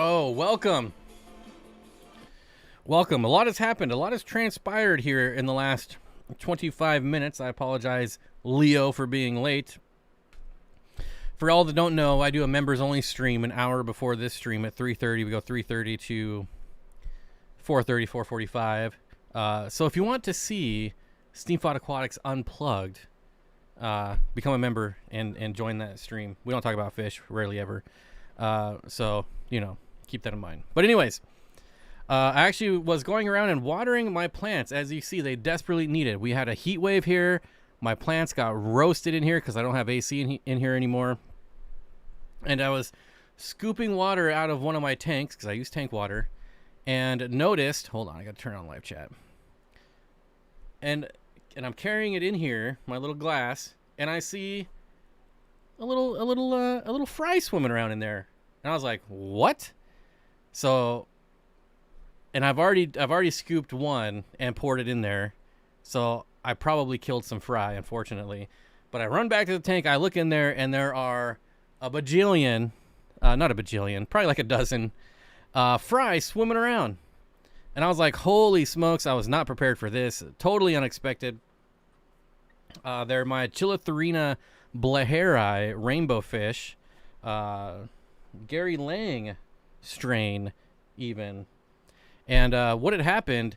Oh, welcome. Welcome. A lot has happened. A lot has transpired here in the last 25 minutes. I apologize, Leo, for being late. For all that don't know, I do a members-only stream an hour before this stream at 3:30. We go 3:30 to 4:30, 4:45. So if you want to see Steenfott Aquatics Unplugged, become a member and join that stream. We don't talk about fish, rarely ever. So, you know, keep that in mind. But anyways, I actually was going around and watering my plants. As you see, they desperately need it. We had a heat wave here. My plants got roasted in here because I don't have AC in here anymore. And I was scooping water out of one of my tanks because I use tank water. And noticed, hold on, I got to turn on live chat. And I'm carrying it in here, my little glass, and I see a little fry swimming around in there. And I was like, "What?" So, and I've already scooped one and poured it in there. So, I probably killed some fry, unfortunately. But I run back to the tank, I look in there, and there are a bajillion, not a bajillion, probably like a dozen fry swimming around. And I was like, holy smokes, I was not prepared for this. Totally unexpected. They're my Chilotharina blaheri rainbow fish. Gary Lang strain even. And what had happened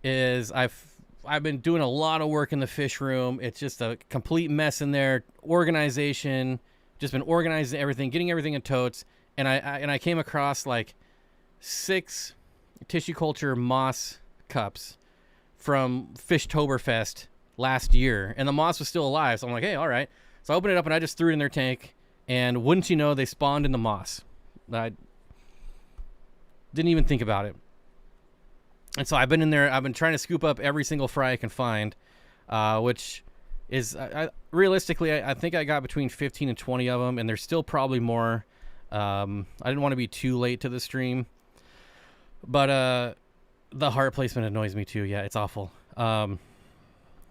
is I've been doing a lot of work in the fish room. It's just a complete mess in there. Organization, just been organizing everything, getting everything in totes. And I came across like 6 tissue culture moss cups from Fishtoberfest last year, and the moss was still alive. So I'm like, hey, all right. So I opened it up and I just threw it in their tank, and wouldn't you know, they spawned in the moss. I didn't even think about it. And so I've been in there. I've been trying to scoop up every single fry I can find, which is realistically, I think I got between 15 and 20 of them, and there's still probably more. I didn't want to be too late to the stream. But the heart placement annoys me too. Yeah, it's awful.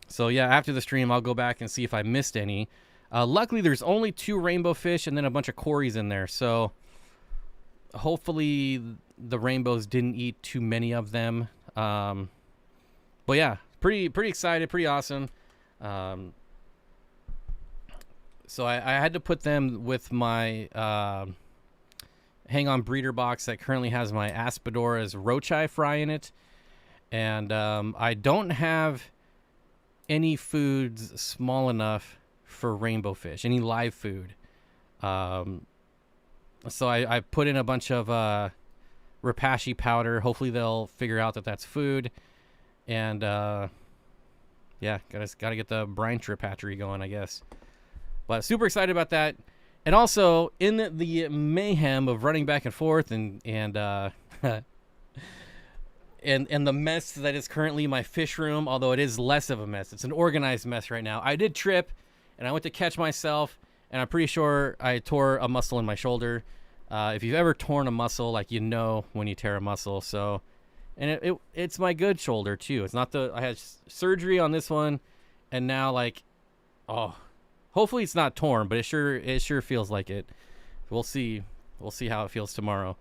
So yeah, after the stream, I'll go back and see if I missed any. Luckily, there's only 2 rainbow fish and then a bunch of cories in there. So hopefully the rainbows didn't eat too many of them. But yeah, pretty excited, pretty awesome. So I had to put them with my hang-on breeder box that currently has my Aspidora's roach-eye fry in it. And I don't have any foods small enough for rainbow fish, any live food. So I put in a bunch of Repashy powder. Hopefully they'll figure out that that's food. And yeah, gotta get the brine trip hatchery going, I guess. But super excited about that. And also, in the mayhem of running back and forth and and the mess that is currently my fish room, although it is less of a mess, it's an organized mess right now. I did trip, and I went to catch myself, and I'm pretty sure I tore a muscle in my shoulder. If you've ever torn a muscle, like, you know when you tear a muscle. So, and it's my good shoulder too. It's not I had surgery on this one, and now, like, oh. Hopefully it's not torn, but it sure feels like it. We'll see. We'll see how it feels tomorrow.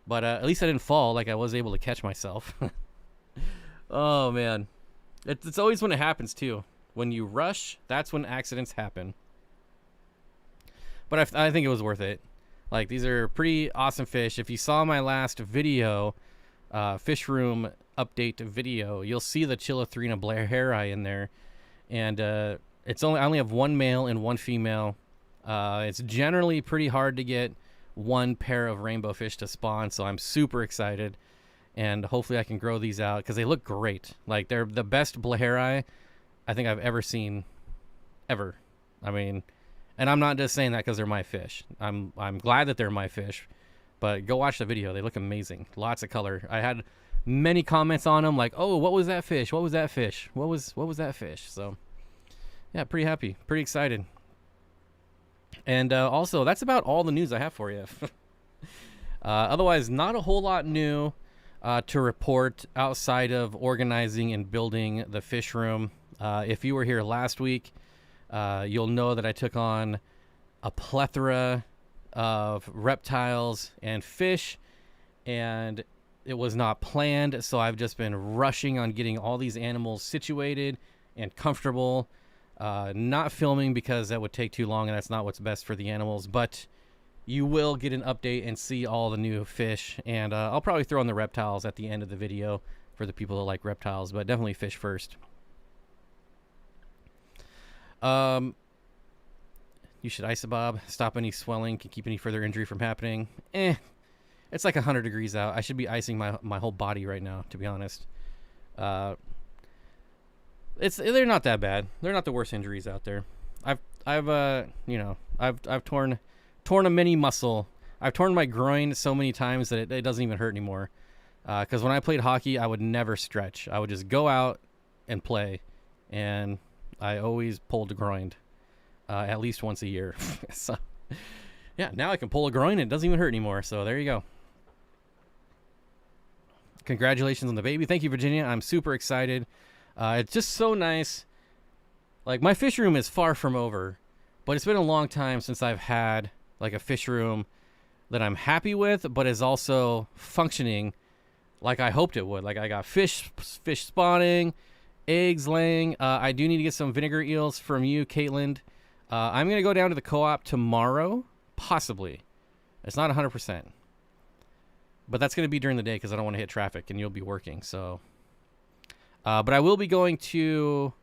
But at least I didn't fall. Like, I was able to catch myself. Oh man, it's always when it happens too. When you rush, that's when accidents happen. But I think it was worth it. Like, these are pretty awesome fish. If you saw my last video, fish room update video, you'll see the Chilotharina blaheri in there, and I only have 1 male and 1 female. It's generally pretty hard to get 1 pair of rainbow fish to spawn, so I'm super excited. And hopefully I can grow these out because they look great. Like, they're the best blaheri I think I've ever seen, ever. I mean, and I'm not just saying that because they're my fish. I'm glad that they're my fish, but go watch the video. They look amazing. Lots of color. I had many comments on them, like, "Oh, what was that fish? What was that fish? What was that fish?" So yeah, pretty happy, pretty excited. And also, that's about all the news I have for you. Otherwise, not a whole lot new to report outside of organizing and building the fish room. If you were here last week, you'll know that I took on a plethora of reptiles and fish and it was not planned. So I've just been rushing on getting all these animals situated and comfortable. Not filming because that would take too long, and that's not what's best for the animals. But you will get an update and see all the new fish, and I'll probably throw in the reptiles at the end of the video for the people that like reptiles, but definitely fish first. You should isobob, stop any swelling, can keep any further injury from happening. It's like 100 degrees out. I should be icing my whole body right now, to be honest. They're not that bad. They're not the worst injuries out there. I've torn a mini muscle. I've torn my groin so many times that it doesn't even hurt anymore. Because when I played hockey, I would never stretch. I would just go out and play, and I always pulled a groin, at least once a year. So, yeah, now I can pull a groin and it doesn't even hurt anymore. So there you go. Congratulations on the baby. Thank you, Virginia. I'm super excited. It's just so nice. Like, my fish room is far from over, but it's been a long time since I've had like a fish room that I'm happy with, but is also functioning like I hoped it would. Like, I got fish spawning, eggs laying. I do need to get some vinegar eels from you, Caitlin. I'm going to go down to the co-op tomorrow, possibly. It's not 100%. But that's going to be during the day because I don't want to hit traffic and you'll be working. So, but I will be going to,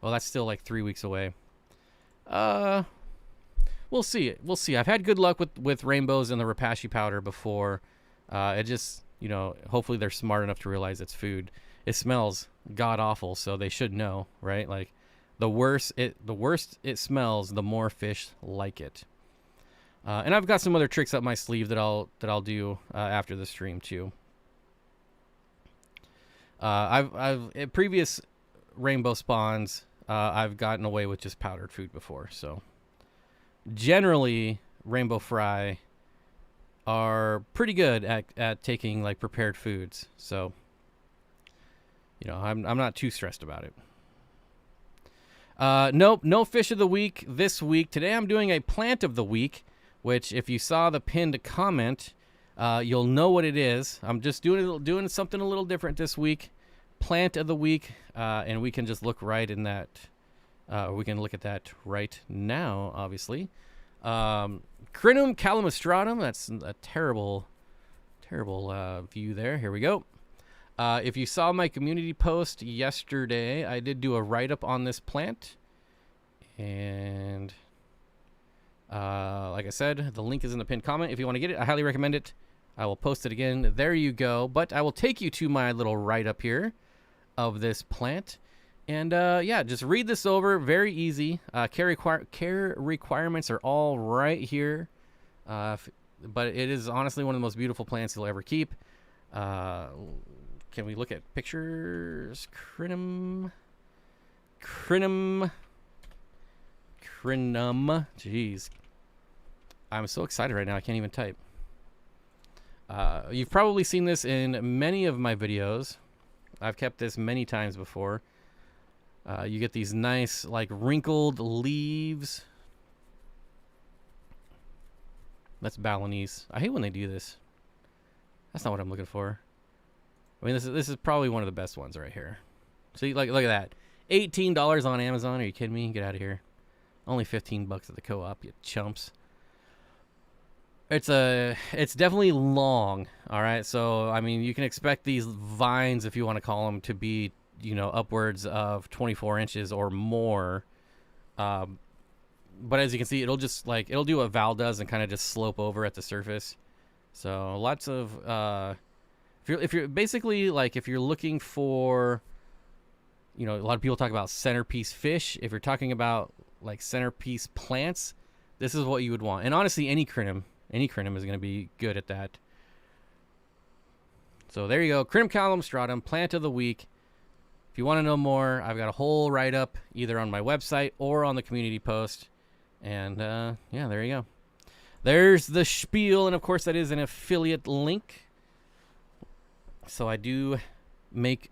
well, that's still like 3 weeks away. We'll see. We'll see. I've had good luck with rainbows and the Repashy powder before. It just, hopefully they're smart enough to realize it's food. It smells god awful, so they should know, right? Like, the worse it smells, the more fish like it. And I've got some other tricks up my sleeve that I'll do after the stream too. I've in previous rainbow spawns, I've gotten away with just powdered food before. So generally, rainbow fry are pretty good at taking like prepared foods. So I'm not too stressed about it. Nope, no fish of the week this week. Today I'm doing a plant of the week, which if you saw the pinned comment, you'll know what it is. I'm just doing something a little different this week. Plant of the week, and we can just look right in that. We can look at that right now, obviously. Crinum calamostratum. That's a terrible view there. Here we go. If you saw my community post yesterday, I did do a write-up on this plant. And like I said, the link is in the pinned comment. If you want to get it, I highly recommend it. I will post it again. There you go. But I will take you to my little write-up here of this plant. And yeah, just read this over. Very easy. Care requirements are all right here. But it is honestly one of the most beautiful plants you'll ever keep. Can we look at pictures? Crinum. Jeez. I'm so excited right now. I can't even type. You've probably seen this in many of my videos. I've kept this many times before. You get these nice, like, wrinkled leaves. That's Balinese. I hate when they do this. That's not what I'm looking for. I mean, this is probably one of the best ones right here. See, like, look at that. $18 on Amazon. Are you kidding me? Get out of here. Only $15 at the co-op, you chumps. It's definitely long. All right, so I mean, you can expect these vines, if you want to call them, to be upwards of 24 inches or more. But as you can see, it'll do what Val does and kind of just slope over at the surface. So lots of if you're basically, like, if you're looking for, a lot of people talk about centerpiece fish. If you're talking about like centerpiece plants, this is what you would want. And honestly, any crinum is going to be good at that. So there you go. Crinum calamostratum, plant of the week. If you want to know more, I've got a whole write-up either on my website or on the community post. And yeah, there you go. There's the spiel. And of course, that is an affiliate link. So I do make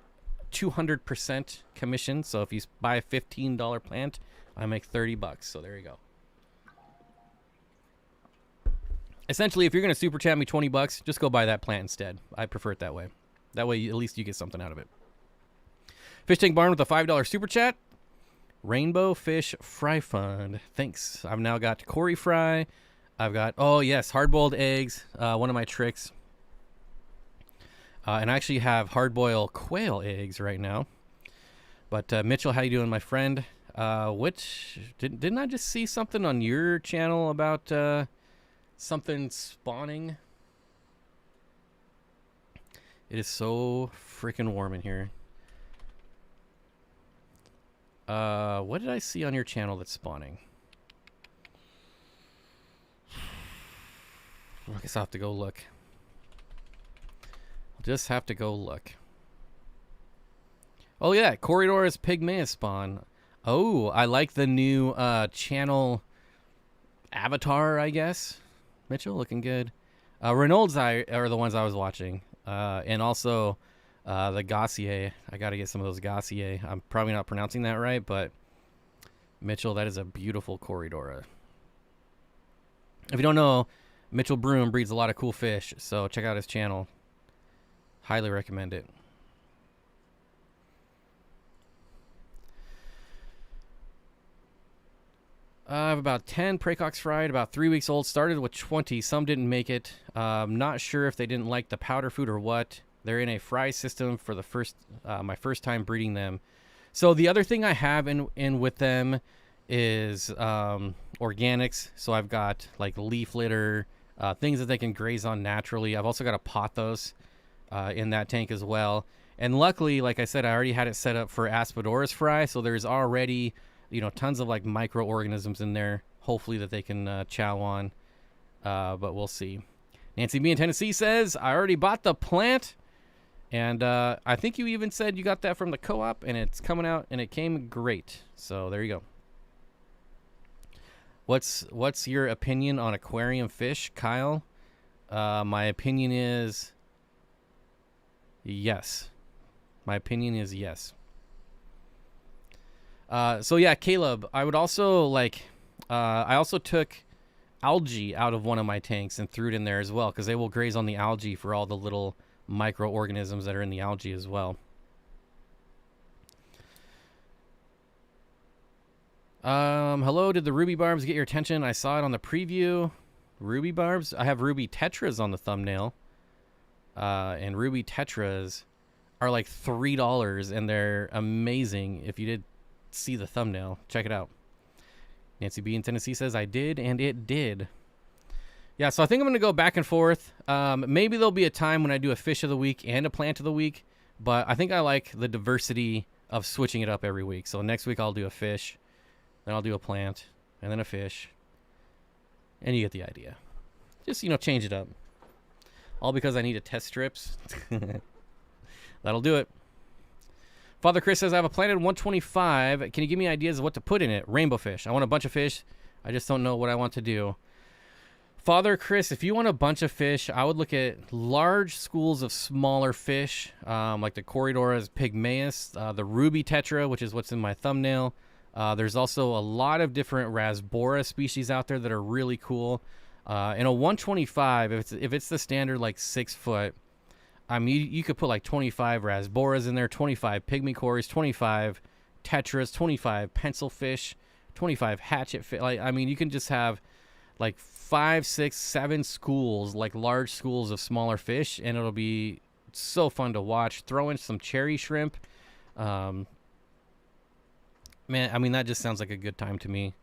200% commission. So if you buy a $15 plant, I make $30. So there you go. Essentially, if you're going to super chat me 20 bucks, just go buy that plant instead. I prefer it that way. That way, at least you get something out of it. Fish Tank Barn with a $5 super chat. Rainbow Fish Fry Fund. Thanks. I've now got Cory fry. I've got, oh yes, hard-boiled eggs. One of my tricks. And I actually have hard-boiled quail eggs right now. But Mitchell, how you doing, my friend? Didn't I just see something on your channel about something spawning? It is so freaking warm in here. What did I see on your channel that's spawning? I guess I'll have to go look. I'll just have to go look. Oh yeah, Corridor's Pygmaeus spawn. Oh, I like the new channel avatar, I guess. Mitchell, looking good. Reynolds are the ones I was watching. And also the Gossier. I got to get some of those Gossier. I'm probably not pronouncing that right, but Mitchell, that is a beautiful Corridora. If you don't know, Mitchell Broom breeds a lot of cool fish, so check out his channel. Highly recommend it. I have about 10 Pracox fried, about 3 weeks old. Started with 20. Some didn't make it. Not sure if they didn't like the powder food or what. They're in a fry system for the my first time breeding them. So the other thing I have in with them is organics. So I've got like leaf litter, things that they can graze on naturally. I've also got a pothos in that tank as well. And luckily, like I said, I already had it set up for Aspidora's fry. So there's already, you know, tons of like microorganisms in there, hopefully that they can chow on, but we'll see. Nancy B in Tennessee says, I already bought the plant, and I think you even said you got that from the co-op, and it's coming out, and it came great. So there you go. What's your opinion on aquarium fish, Kyle? My opinion is yes. My opinion is yes. So yeah, Caleb, I would also like, I also took algae out of one of my tanks and threw it in there as well, because they will graze on the algae for all the little microorganisms that are in the algae as well. Hello, did the ruby barbs get your attention? I saw it on the preview. Ruby barbs? I have ruby tetras on the thumbnail. And ruby tetras are like $3, and they're amazing. If you did see the thumbnail, check it out. Nancy B in Tennessee says, I did, and it did. Yeah, so I think I'm going to go back and forth. Maybe there'll be a time when I do a fish of the week and a plant of the week, but I think I like the diversity of switching it up every week. So next week I'll do a fish, then I'll do a plant, and then a fish, and you get the idea. Just, you know, change it up. All because I need to test strips. That'll do it. Father Chris says, I have a planted 125. Can you give me ideas of what to put in it? Rainbow fish. I want a bunch of fish. I just don't know what I want to do. Father Chris, if you want a bunch of fish, I would look at large schools of smaller fish, like the Corridoras pygmaeus, the ruby tetra, which is what's in my thumbnail. There's also a lot of different rasbora species out there that are really cool. In a 125, if it's the standard like 6 foot, I mean, you could put like 25 rasboras in there, 25 pygmy cories, 25 tetras, 25 pencil fish, 25 hatchet fish. Like, I mean, you can just have like 5, 6, 7 schools, like large schools of smaller fish, and it'll be so fun to watch. Throw in some cherry shrimp. Man, I mean, that just sounds like a good time to me.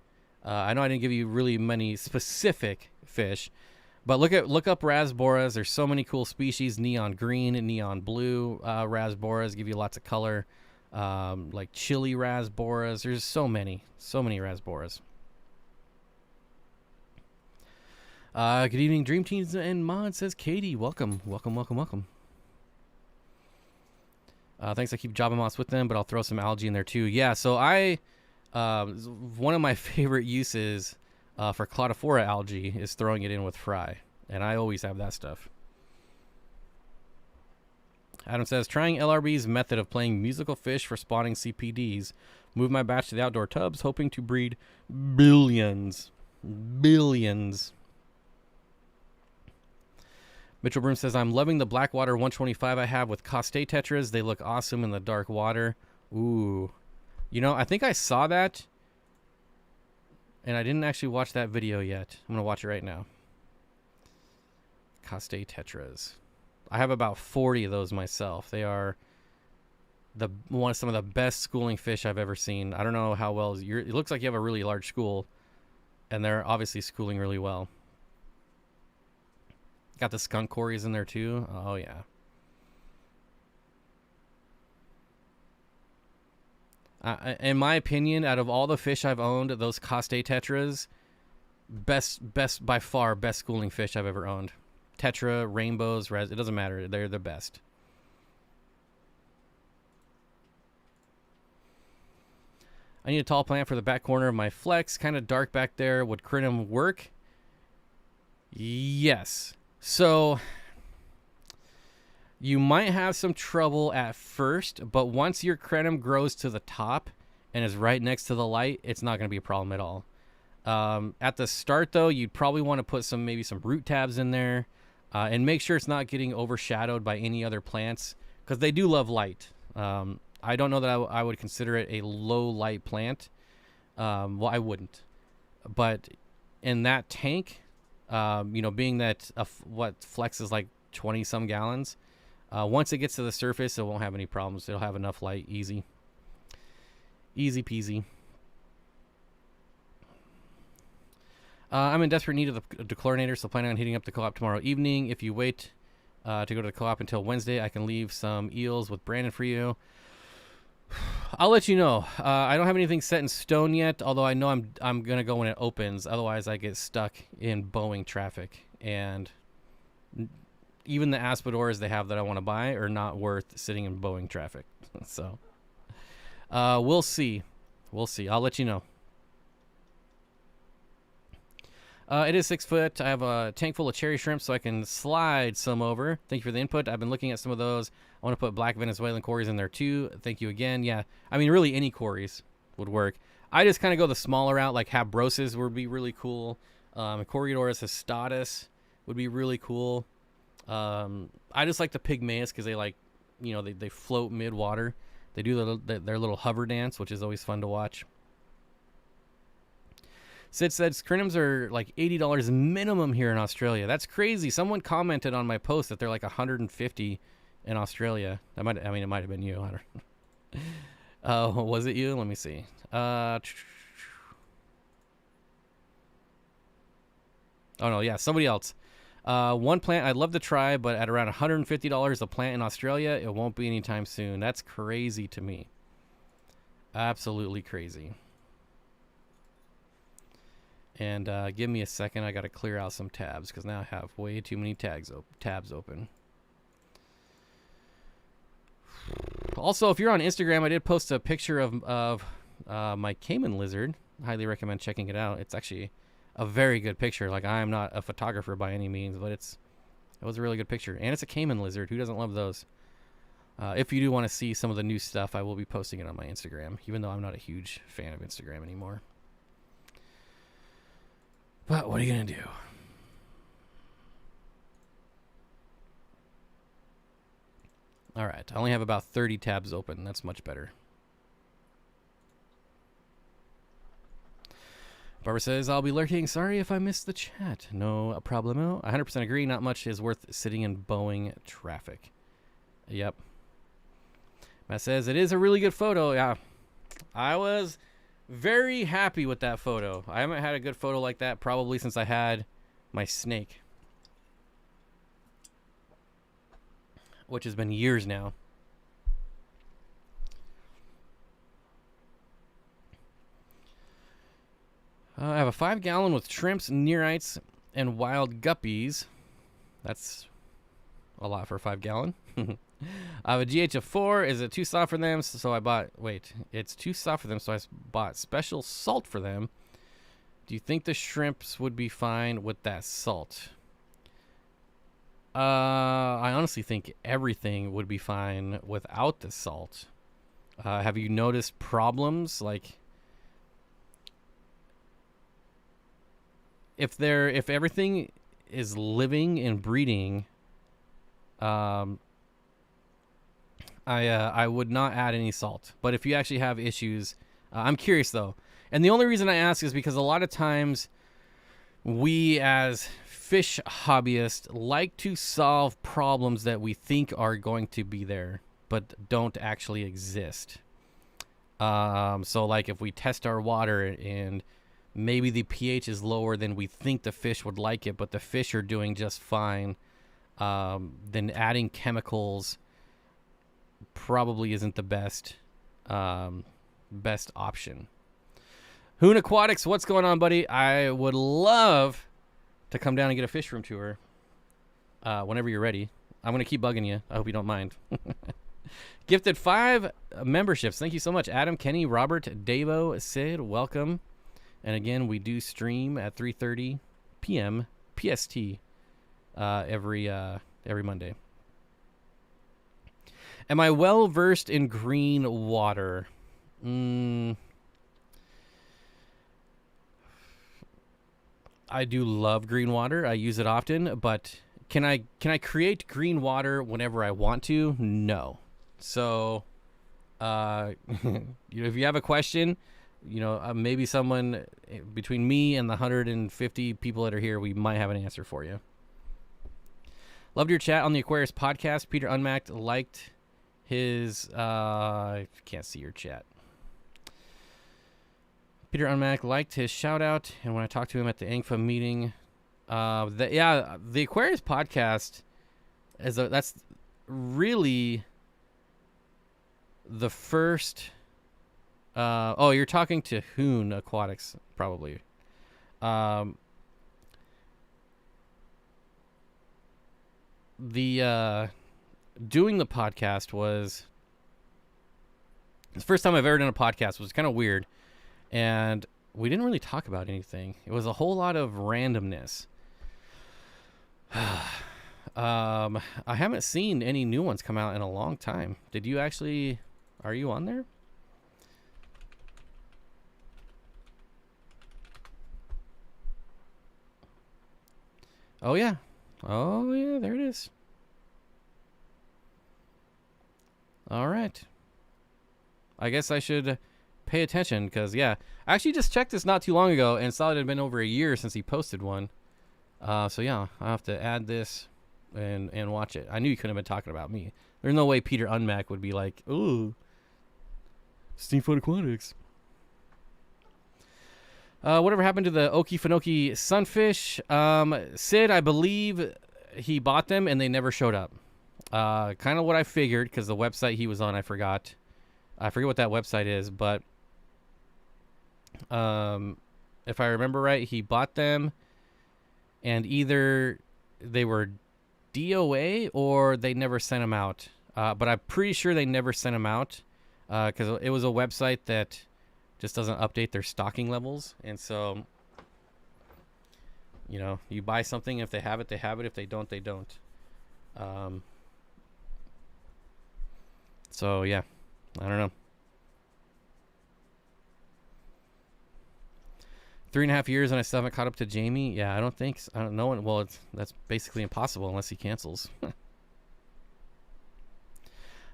I know I didn't give you really many specific fish, but look up rasboras. There's so many cool species. Neon green and neon blue rasboras give you lots of color. Like chili rasboras. There's so many rasboras. Good evening, Dream Teams and Mod, says Katie. Welcome. Thanks. I keep Java Moss with them, but I'll throw some algae in there too. Yeah, so one of my favorite uses for Claudophora algae is throwing it in with fry, and I always have that stuff. Adam says, trying LRB's method of playing musical fish for spawning CPDs. Move my batch to the outdoor tubs, hoping to breed billions. Mitchell Broom says, I'm loving the Blackwater 125 I have with Coste Tetras. They look awesome in the dark water. Ooh. You know, I think I saw that, and I didn't actually watch that video yet. I'm going to watch it right now. Coste Tetras. I have about 40 of those myself. They are some of the best schooling fish I've ever seen. I don't know how well it looks like you have a really large school, and they're obviously schooling really well. Got the skunk cories in there too. Oh yeah. In my opinion, out of all the fish I've owned, those Coste Tetras, best by far, best schooling fish I've ever owned. Tetra, rainbows, it doesn't matter. They're the best. I need a tall plant for the back corner of my flex. Kind of dark back there. Would crinum work? Yes. So you might have some trouble at first, but once your crinum grows to the top and is right next to the light, it's not going to be a problem at all. At the start, though, you'd probably want to put maybe some root tabs in there, and make sure it's not getting overshadowed by any other plants, because they do love light. I don't know that I would consider it a low light plant. Well, I wouldn't. But in that tank, being that what flex is like 20 some gallons, once it gets to the surface, it won't have any problems. It'll have enough light. Easy peasy. I'm in desperate need of the dechlorinator, so planning on hitting up the co-op tomorrow evening. If you wait to go to the co-op until Wednesday, I can leave some eels with Brandon for you. I'll let you know. I don't have anything set in stone yet, although I know I'm gonna go when it opens. Otherwise, I get stuck in Boeing traffic, and even the Aspidoras they have that I want to buy are not worth sitting in Boeing traffic. So we'll see. I'll let you know. It is 6 foot. I have a tank full of cherry shrimp, so I can slide some over. Thank you for the input. I've been looking at some of those. I want to put black Venezuelan cories in there too. Thank you again. Yeah, I mean, really any cories would work. I just kind of go the smaller route, like Habrosis would be really cool. Coriodoris hystatus would be really cool. I just like the Pygmaeus because they they float mid-water. They do their little hover dance, which is always fun to watch. Sid said crinums are like $80 minimum here in Australia. That's crazy. Someone commented on my post that they're like $150 in Australia. It might have been you. I don't know. Was it you? Let me see. Oh no, yeah, somebody else. One plant I'd love to try, but at around $150 a plant in Australia, it won't be anytime soon. That's crazy to me. Absolutely crazy. And give me a second. I got to clear out some tabs because now I have way too many tabs open. Also, if you're on Instagram, I did post a picture of my Cayman lizard. Highly recommend checking it out. It's actually a very good picture. Like, I'm not a photographer by any means, but it was a really good picture. And it's a Cayman lizard. Who doesn't love those? If you do want to see some of the new stuff, I will be posting it on my Instagram, even though I'm not a huge fan of Instagram anymore. But what are you going to do? All right. I only have about 30 tabs open. That's much better. Barbara says, I'll be lurking. Sorry if I missed the chat. No problemo. 100% agree. Not much is worth sitting in Boeing traffic. Yep. Matt says, it is a really good photo. Yeah. I was very happy with that photo. I haven't had a good photo like that probably since I had my snake, which has been years now. I have a 5-gallon with shrimps, nearites, and wild guppies. That's a lot for a 5-gallon. I have a GH of 4. Is it too soft for them? So I bought... Wait. It's too soft for them, so I bought special salt for them. Do you think the shrimps would be fine with that salt? I honestly think everything would be fine without the salt. Have you noticed problems? Like... If everything is living and breeding I would not add any salt. But if you actually have issues, I'm curious though. And the only reason I ask is because a lot of times we as fish hobbyists like to solve problems that we think are going to be there, but don't actually exist. So like if we test our water and maybe the pH is lower than we think the fish would like it, but the fish are doing just fine, then adding chemicals probably isn't the best option. Hoon Aquatics, what's going on, buddy? I would love to come down and get a fish room tour whenever you're ready. I'm going to keep bugging you. I hope you don't mind. Gifted 5 memberships. Thank you so much. Adam, Kenny, Robert, Davo, Sid, welcome. And again, we do stream at 3:30 p.m. PST every Monday. Am I well versed in green water? I do love green water. I use it often, but can I create green water whenever I want to? No. So, if you have a question, maybe someone between me and the 150 people that are here, we might have an answer for you. Loved your chat on the Aquarius podcast. Peter Unmacked liked his. I can't see your chat. Peter Unmack liked his shout out, and when I talked to him at the ANGFA meeting, the Aquarius podcast that's really the first. You're talking to Hoon Aquatics, probably. Doing the podcast was the first time I've ever done a podcast. It was kind of weird. And we didn't really talk about anything. It was a whole lot of randomness. I haven't seen any new ones come out in a long time. Did you actually? Are you on there? Oh yeah. There it is. All right. I guess I should pay attention because, I actually just checked this not too long ago and saw it had been over a year since he posted one. I'll have to add this and watch it. I knew he couldn't have been talking about me. There's no way Peter Unmack would be like, ooh, Steenfott Aquatics. Whatever happened to the Okefenokee sunfish? Sid, I believe he bought them and they never showed up. Kind of what I figured because the website he was on, I forget what that website is, but if I remember right, he bought them and either they were DOA or they never sent them out. But I'm pretty sure they never sent them out because it was a website that just doesn't update their stocking levels. And so, you buy something. If they have it, they have it. If they don't, they don't. So, yeah, I don't know. 3.5 years and I still haven't caught up to Jamie. Yeah, I don't think so. I don't know. Well, that's basically impossible unless he cancels.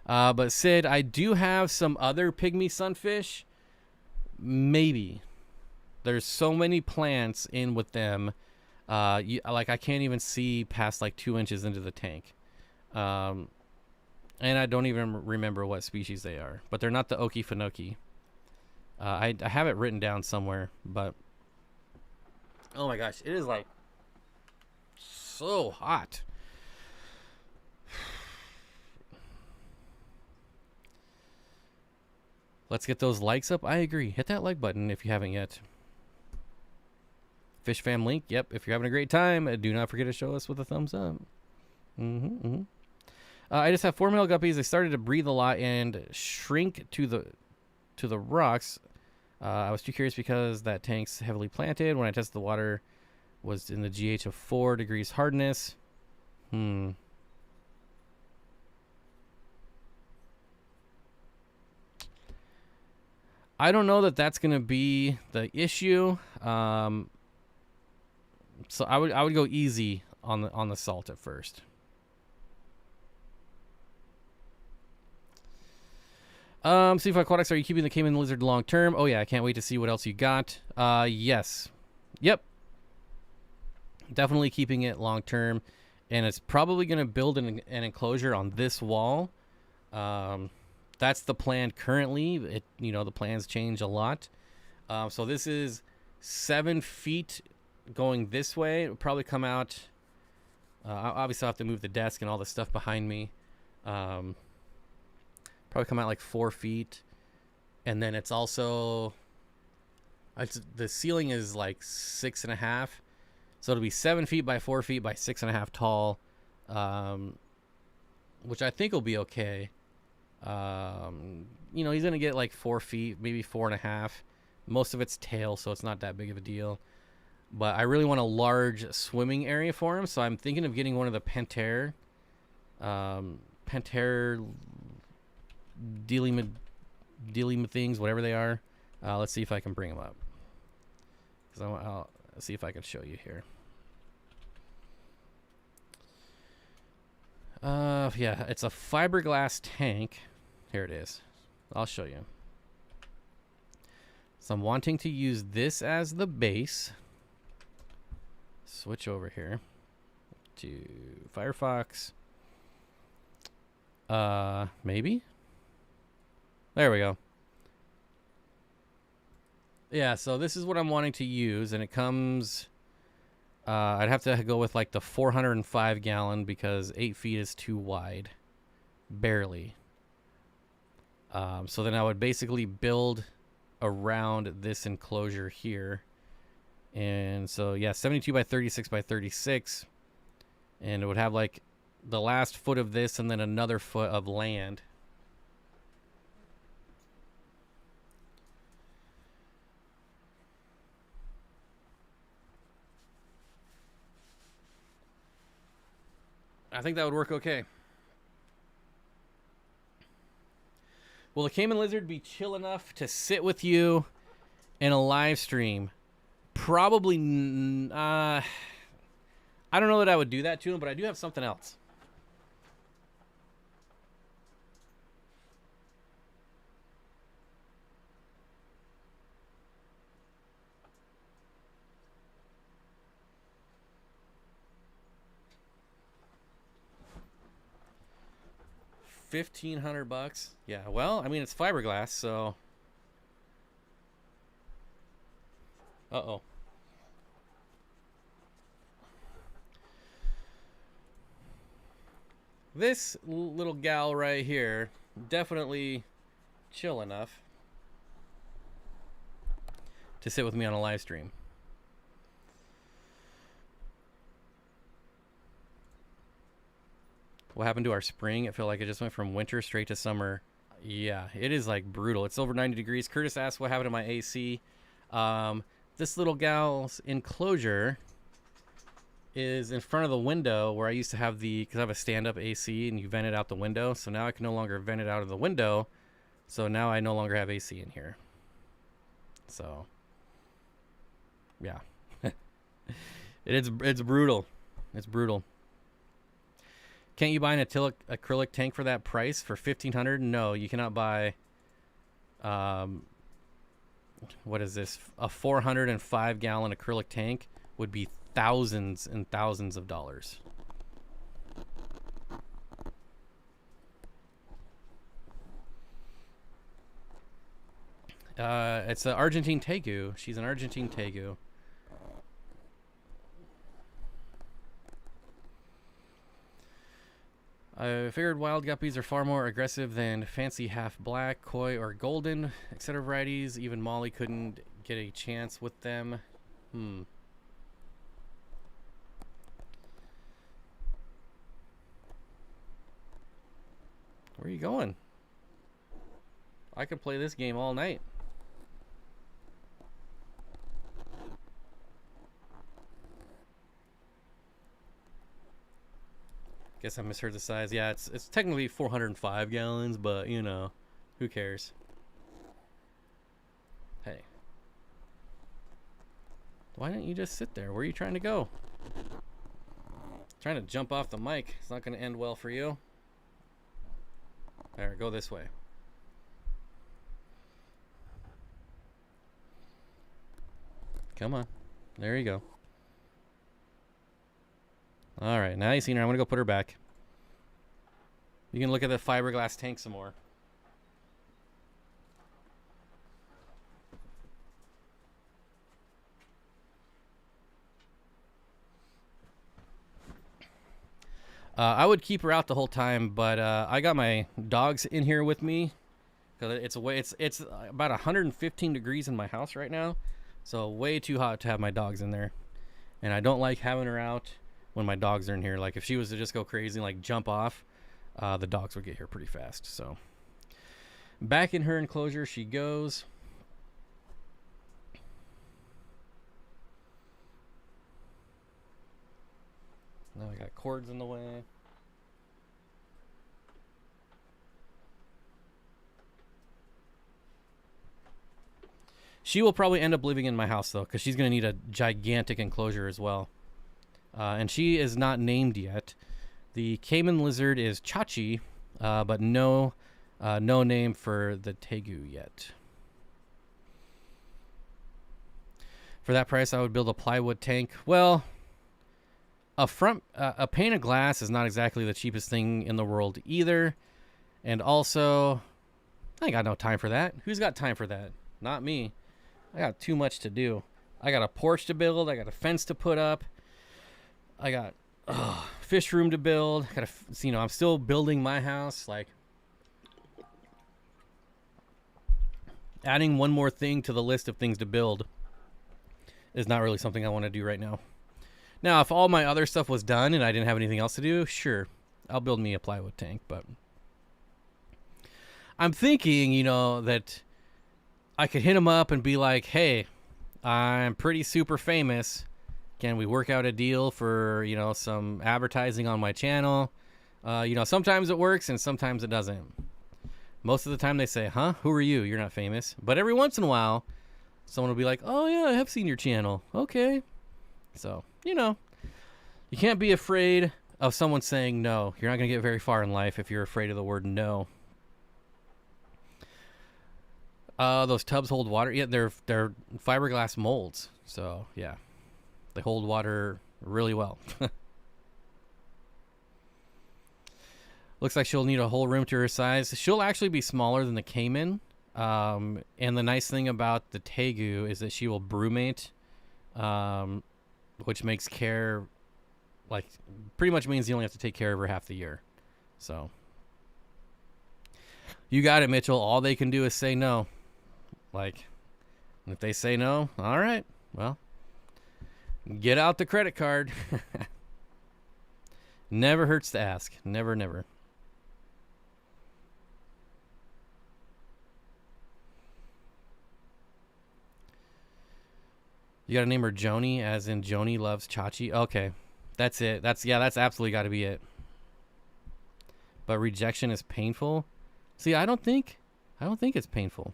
But Sid, I do have some other pygmy sunfish. Maybe. There's so many plants in with them. I can't even see past 2 inches into the tank. And I don't even remember what species they are. But they're not the Okefenokee. I have it written down somewhere, but oh my gosh, it is so hot. Let's get those likes up. I agree. Hit that like button if you haven't yet. Fish Fam link. Yep. If you're having a great time, do not forget to show us with a thumbs up. I just have 4 male guppies. They started to breathe a lot and shrink to the rocks. I was too curious because that tank's heavily planted. When I tested the water, was in the GH of 4 degrees hardness. I don't know that that's going to be the issue. So I would go easy on the salt at first. Steenfott Aquatics, are you keeping the Cayman lizard long term? Oh yeah, I can't wait to see what else you got. Yes. Yep. Definitely keeping it long term. And it's probably going to build an enclosure on this wall. That's the plan currently. The plans change a lot. So this is 7 feet going this way. It'll probably come out. Obviously, I'll have to move the desk and all the stuff behind me. Probably come out like 4 feet. And then it's also, the ceiling is like 6.5. So it'll be 7 feet by 4 feet by 6.5 tall, which I think will be okay. He's going to get like 4 feet, maybe 4.5. Most of it's tail, so it's not that big of a deal. But I really want a large swimming area for him, so I'm thinking of getting one of the Pentair dealing things, whatever they are. Let's see if I can bring them up. Because I'll see if I can show you here. Yeah, it's a fiberglass tank. Here it is. I'll show you. So I'm wanting to use this as the base. Switch over here to Firefox. Maybe? There we go. Yeah, so this is what I'm wanting to use, and it comes... I'd have to go with like the 405 gallon because 8 feet is too wide. Barely. So then I would basically build around this enclosure here. And so, yeah, 72 by 36 by 36. And it would have like the last foot of this and then another foot of land. I think that would work okay. Will the Cayman lizard be chill enough to sit with you in a live stream? Probably. I don't know that I would do that to him, but I do have something else. $1,500. Yeah, well, I mean, it's fiberglass, so. Uh-oh. This little gal right here, definitely chill enough to sit with me on a live stream. What happened to our spring? It felt like it just went from winter straight to summer. Yeah, it is like brutal. It's over 90 degrees. Curtis asked what happened to my AC. This little gal's enclosure is in front of the window where I used to have because I have a stand-up AC and you vent it out the window. So now I can no longer vent it out of the window. So now I no longer have AC in here. So, yeah. It's brutal. It's brutal. Can't you buy an acrylic tank for that price for $1,500? No, you cannot buy. What is this? A 405 gallon acrylic tank would be thousands and thousands of dollars. It's an Argentine tegu. She's an Argentine tegu. I figured wild guppies are far more aggressive than fancy half black, koi, or golden, etc. varieties. Even Molly couldn't get a chance with them. Where are you going? I could play this game all night. Guess I misheard the size. Yeah, it's technically 405 gallons, but you know, who cares? Hey. Why didn't you just sit there? Where are you trying to go? Trying to jump off the mic. It's not going to end well for you. There, go this way. Come on. There you go. All right, now you've seen her. I'm going to go put her back. You can look at the fiberglass tank some more. I would keep her out the whole time, but I got my dogs in here with me because it's about 115 degrees in my house right now, so way too hot to have my dogs in there, and I don't like having her out when my dogs are in here. Like if she was to just go crazy and like jump off, the dogs would get here pretty fast. So back in her enclosure she goes. Now I got cords in the way. She will probably end up living in my house, though, because she's going to need a gigantic enclosure as well. And she is not named yet. The Cayman lizard is Chachi, but no name for the Tegu yet. For that price, I would build a plywood tank. Well, a pane of glass is not exactly the cheapest thing in the world either. And also, I ain't got no time for that. Who's got time for that? Not me. I got too much to do. I got a porch to build. I got a fence to put up. I got fish room to build. I'm still building my house. Like, adding one more thing to the list of things to build is not really something I want to do right now. Now, if all my other stuff was done and I didn't have anything else to do, sure, I'll build me a plywood tank. But I'm thinking, that I could hit him up and be like, hey, I'm pretty super famous. Can we work out a deal for, some advertising on my channel? Sometimes it works and sometimes it doesn't. Most of the time they say, huh? Who are you? You're not famous. But every once in a while, someone will be like, oh, yeah, I have seen your channel. Okay. So, you can't be afraid of someone saying no. You're not going to get very far in life if you're afraid of the word no. Those tubs hold water. Yeah, they're fiberglass molds. So, yeah. They hold water really well. Looks like she'll need a whole room to her size. She'll actually be smaller than the Cayman. And the nice thing about the Tegu is that she will brumate, which makes care, pretty much means you only have to take care of her half the year. So, you got it, Mitchell. All they can do is say no. If they say no, all right, well, get out the credit card. Never hurts to ask. Never, never. You got to name her Joni, as in Joni loves Chachi. Okay, that's it. That's absolutely got to be it. But rejection is painful. See, I don't think it's painful.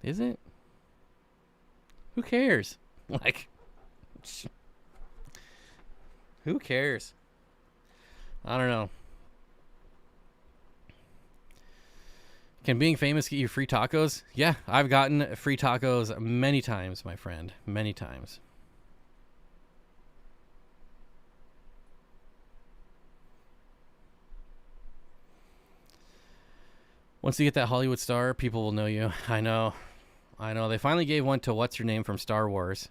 Is it? Who cares? Who cares? I don't know. Can being famous get you free tacos? Yeah, I've gotten free tacos many times, my friend. Many times. Once you get that Hollywood star, people will know you. I know. They finally gave one to what's her name from Star Wars.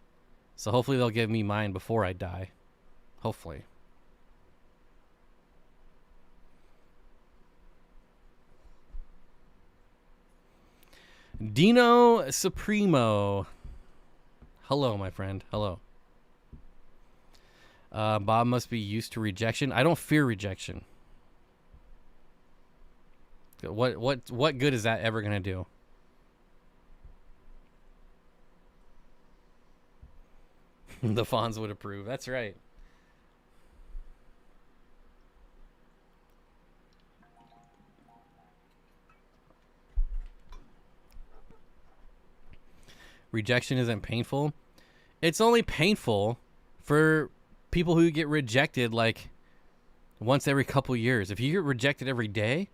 So hopefully they'll give me mine before I die. Hopefully. Dino Supremo. Hello, my friend. Hello. Bob must be used to rejection. I don't fear rejection. What good is that ever going to do? The Fonz would approve. That's right. Rejection isn't painful. It's only painful for people who get rejected once every couple years. If you get rejected every day,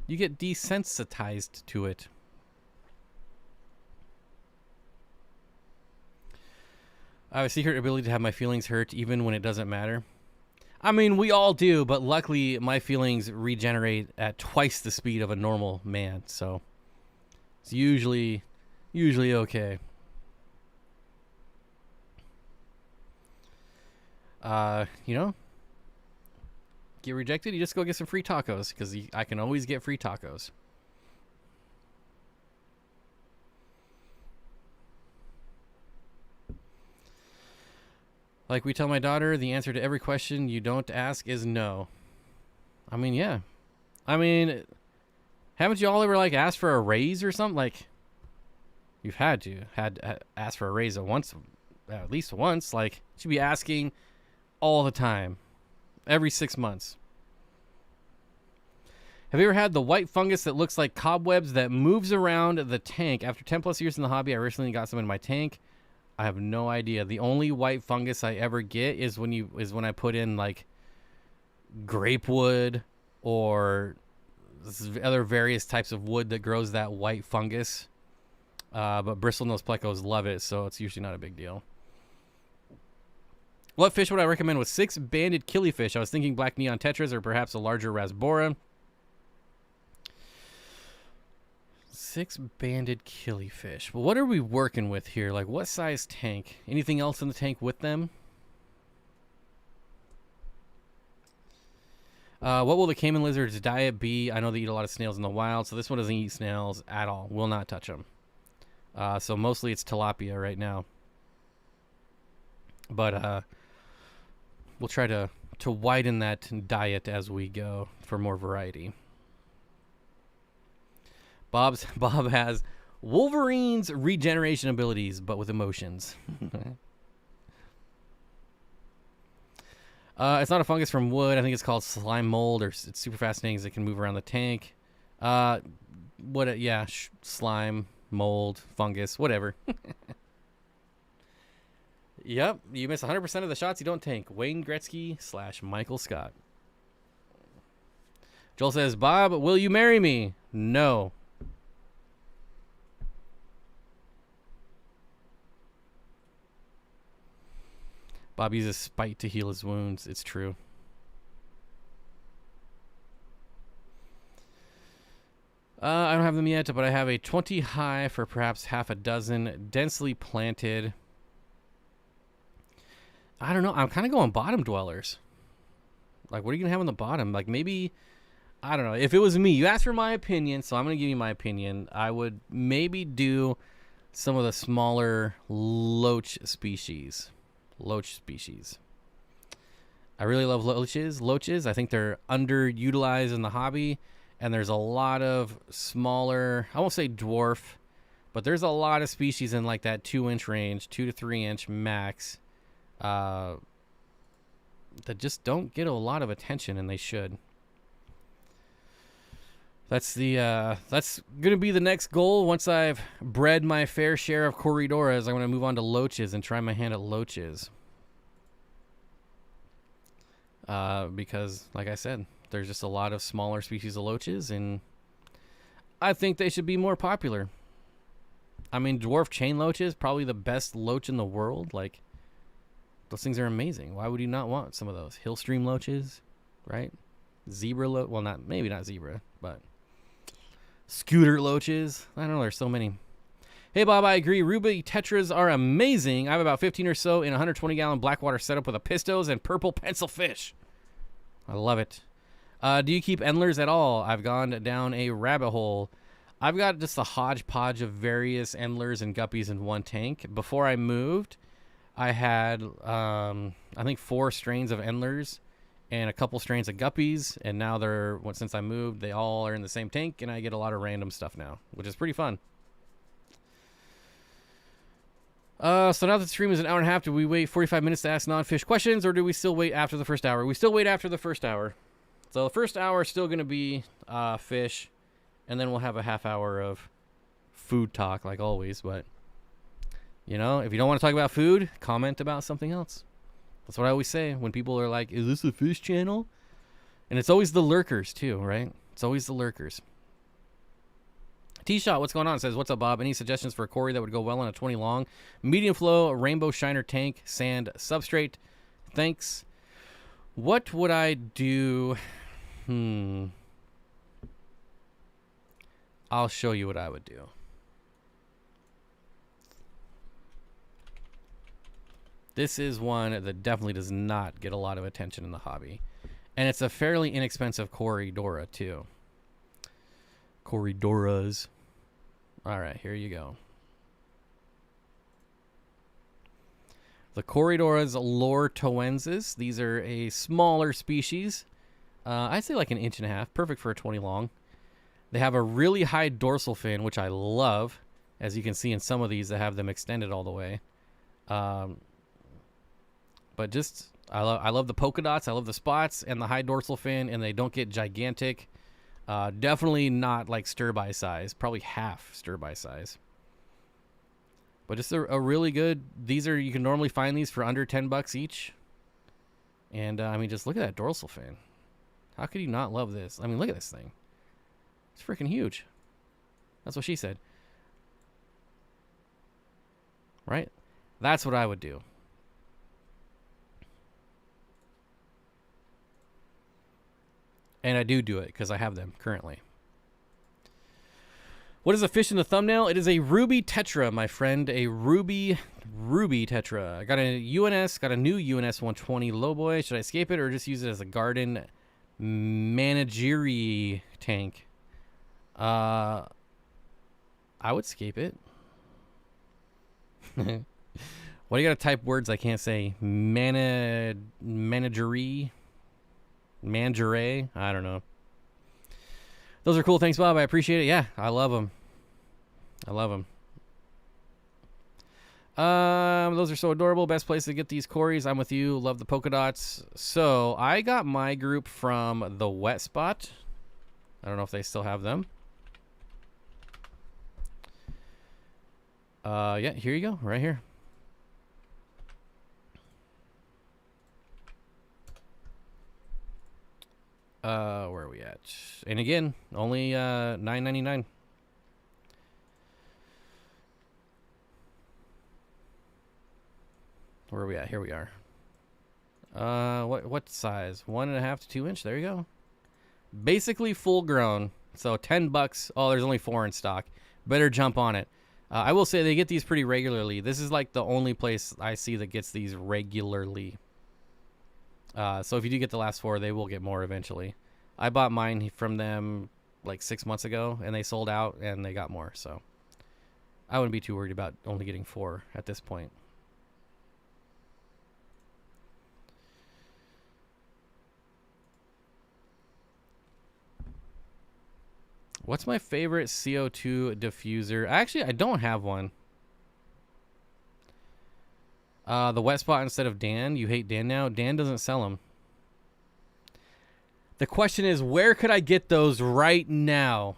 you get desensitized to it. I have a secret ability to have my feelings hurt even when it doesn't matter. I mean, we all do, but luckily my feelings regenerate at twice the speed of a normal man, so it's usually okay. You know, get rejected, you just go get some free tacos, because I can always get free tacos. Like we tell my daughter, the answer to every question you don't ask is no. I mean, yeah. I mean, haven't you all ever like asked for a raise or something? Like, you've had ask for a raise at least once. Like, you should be asking all the time, every 6 months. Have you ever had the white fungus that looks like cobwebs that moves around the tank? After 10 plus years in the hobby, I recently got some in my tank. I have no idea. The only white fungus I ever get is when I put in like grape wood or other various types of wood that grows that white fungus. But bristlenose plecos love it, so it's usually not a big deal. What fish would I recommend with 6-banded killifish? I was thinking black neon tetras or perhaps a larger rasbora. 6-banded killifish. Well, what are we working with here? Like, what size tank? Anything else in the tank with them? What will the caiman lizard's diet be? I know they eat a lot of snails in the wild, so this one doesn't eat snails at all. Will not touch them. So mostly it's tilapia right now. But we'll try to widen that diet as we go for more variety. Bob has Wolverine's regeneration abilities, but with emotions. It's not a fungus from wood. I think it's called slime mold, or it's super fascinating because it can move around the tank. Slime, mold, fungus, whatever. Yep, you miss 100% of the shots you don't tank. Wayne Gretzky / Michael Scott. Joel says, Bob, will you marry me? No. Bob uses spite to heal his wounds. It's true. I don't have them yet, but I have a 20 high for perhaps half a dozen, densely planted. I don't know. I'm kind of going bottom dwellers. Like, what are you going to have on the bottom? Like, maybe, I don't know. If it was me, you asked for my opinion, so I'm going to give you my opinion. I would maybe do some of the smaller loach species. I really love loaches. I think they're underutilized in the hobby, and there's a lot of smaller, I won't say dwarf, but there's a lot of species in like that 2-inch range, 2 to 3 inch max, that just don't get a lot of attention, and they should. That's gonna be the next goal. Once I've bred my fair share of corridoras, I'm gonna move on to loaches and try my hand at loaches. Because, like I said, there's just a lot of smaller species of loaches, and I think they should be more popular. I mean, dwarf chain loaches, probably the best loach in the world. Like, those things are amazing. Why would you not want some of those? Hill stream loaches, right? Zebra loach, well, maybe not zebra, but scooter loaches. I don't know, there's so many. Hey, Bob, I agree. Ruby tetras are amazing. I have about 15 or so in a 120-gallon Blackwater setup with a pistos and purple pencil fish. I love it. Do you keep endlers at all? I've gone down a rabbit hole. I've got just a hodgepodge of various endlers and guppies in one tank. Before I moved, I had, I think, 4 strains of endlers and a couple strains of guppies. And now since I moved, they all are in the same tank, and I get a lot of random stuff now, which is pretty fun. So now that the stream is an hour and a half, do we wait 45 minutes to ask non-fish questions, or do we still wait after the first hour? We still wait after the first hour. So the first hour is still going to be fish, and then we'll have a half hour of food talk like always. But, you know, if you don't want to talk about food, comment about something else. That's what I always say when people are like, is this a fish channel? And it's always the lurkers too, right? It's always the lurkers. T-Shot, what's going on? Says, what's up, Bob? Any suggestions for a Cory that would go well on a 20 long? Medium flow, rainbow shiner tank, sand substrate. Thanks. What would I do? I'll show you what I would do. This is one that definitely does not get a lot of attention in the hobby. And it's a fairly inexpensive Cory-Dora, too. Cory-Doras. All right, here you go. The Cory-Doras lortoensis. These are a smaller species. I'd say like 1.5 inches. Perfect for a 20 long. They have a really high dorsal fin, which I love. As you can see in some of these that have them extended all the way. But just, I love the polka dots. I love the spots and the high dorsal fin, and they don't get gigantic. Definitely not like stir-by size. Probably half stir-by size. But just a really good, these are, you can normally find these for under $10 each. And, I mean, just look at that dorsal fin. How could you not love this? I mean, look at this thing. It's freaking huge. That's what she said. Right? That's what I would do. And I do it because I have them currently. What is a fish in the thumbnail? It is a ruby tetra, my friend. A ruby tetra. I got a UNS, got a new UNS 120 lowboy. Should I escape it or just use it as a garden manageri tank? I would escape it. Why do you gotta type words I can't say? Manageri? Mangeray? I don't know. Those are cool. Thanks, Bob. I appreciate it. Yeah, I love them. I love them. Those are so adorable. Best place to get these Corys. I'm with you. Love the polka dots. So I got my group from the Wet Spot. I don't know if they still have them. Yeah, here you go. Right here. Where are we at? And again, only $9.99. Where are we at? Here we are. What size? 1.5 to 2 inch. There you go. Basically full grown. So $10. Oh, there's only 4 in stock. Better jump on it. I will say they get these pretty regularly. This is like the only place I see that gets these regularly. So if you do get the last 4, they will get more eventually. I bought mine from them like 6 months ago, and they sold out, and they got more. So I wouldn't be too worried about only getting 4 at this point. What's my favorite CO2 diffuser? Actually, I don't have one. The Wet Spot instead of Dan. You hate Dan now? Dan doesn't sell them. The question is, where could I get those right now?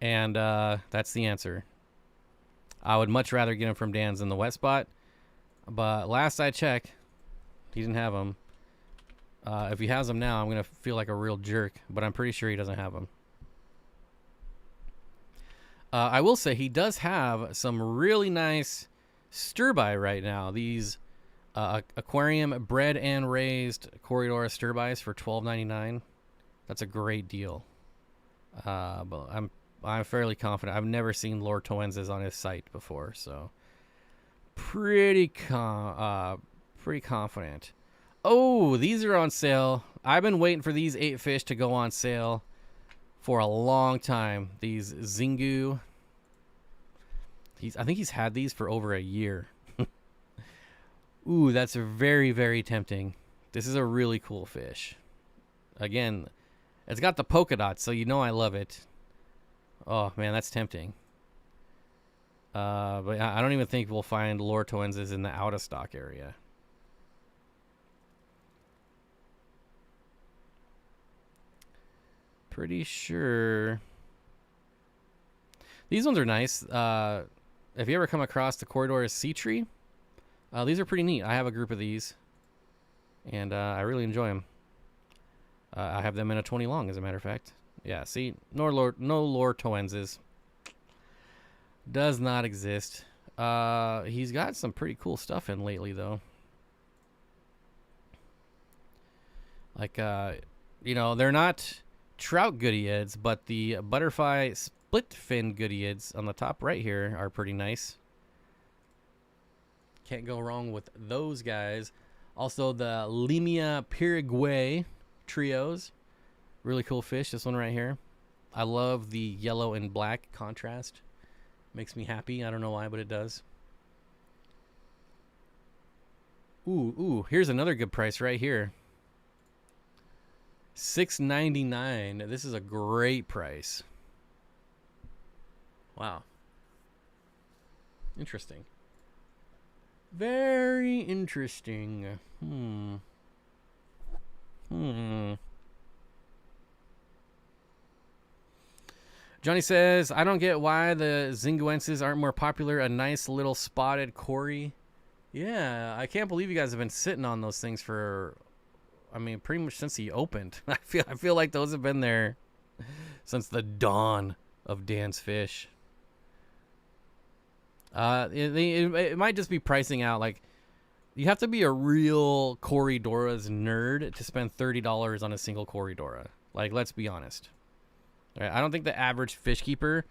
And that's the answer. I would much rather get them from Dan's than the Wet Spot. But last I checked, he didn't have them. If he has them now, I'm going to feel like a real jerk. But I'm pretty sure he doesn't have them. I will say he does have some really nice stir-by right now. These Aquarium bred and raised Cory-Dora stir-bys for $12.99. That's a great deal. But I'm fairly confident. I've never seen lortoensis on his site before, so pretty confident. Oh, these are on sale. I've been waiting for these 8 fish to go on sale for a long time. These Zingu. I think he's had these for over a year. Ooh, that's very, very tempting. This is a really cool fish. Again, it's got the polka dots, so you know I love it. Oh, man, that's tempting. But I don't even think we'll find lortoensis in the out-of-stock area. Pretty sure. These ones are nice. If you ever come across the Cory-Dora's Sea Tree, these are pretty neat. I have a group of these, and I really enjoy them. I have them in a 20 long, as a matter of fact. Yeah, see, no lortoensis. Does not exist. He's got some pretty cool stuff in lately, though. Like, you know, they're not trout goodyids, but the butterfly split fin goodyids on the top right here are pretty nice. Can't go wrong with those guys. Also, the Limia Paraguay trios. Really cool fish. This one right here. I love the yellow and black contrast. Makes me happy. I don't know why, but it does. Ooh, here's another good price right here. $6.99. This is a great price. Wow. Interesting. Very interesting. Johnny says, I don't get why the Zinguenses aren't more popular. A nice little spotted Cory. Yeah, I can't believe you guys have been sitting on those things for, I mean, pretty much since he opened. I feel like those have been there since the dawn of Dan's Fish. It might just be pricing out. Like, you have to be a real Corydoras nerd to spend $30 on a single Corydoras. Like, let's be honest. All right, I don't think the average fish keeper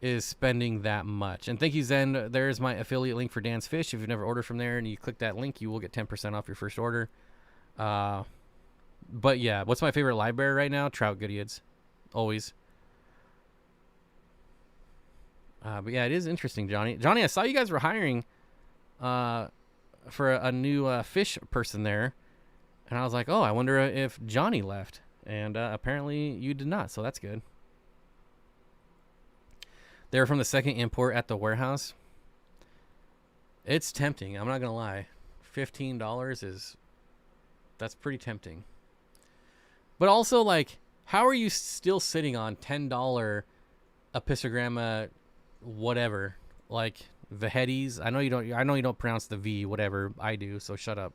is spending that much. And thank you, Zen. There's my affiliate link for Dan's Fish. If you've never ordered from there and you click that link, you will get 10% off your first order. But yeah, what's my favorite library right now? Trout goodyids. Always. But yeah, it is interesting, Johnny. Johnny, I saw you guys were hiring for a new fish person there. And I was like, oh, I wonder if Johnny left. And apparently you did not, so that's good. They're from the second import at the warehouse. It's tempting, I'm not going to lie. $15 that's pretty tempting. But also, like, how are you still sitting on $10 Apistogramma whatever? Like, Vehetes? I know you don't pronounce the V, whatever. I do, so shut up.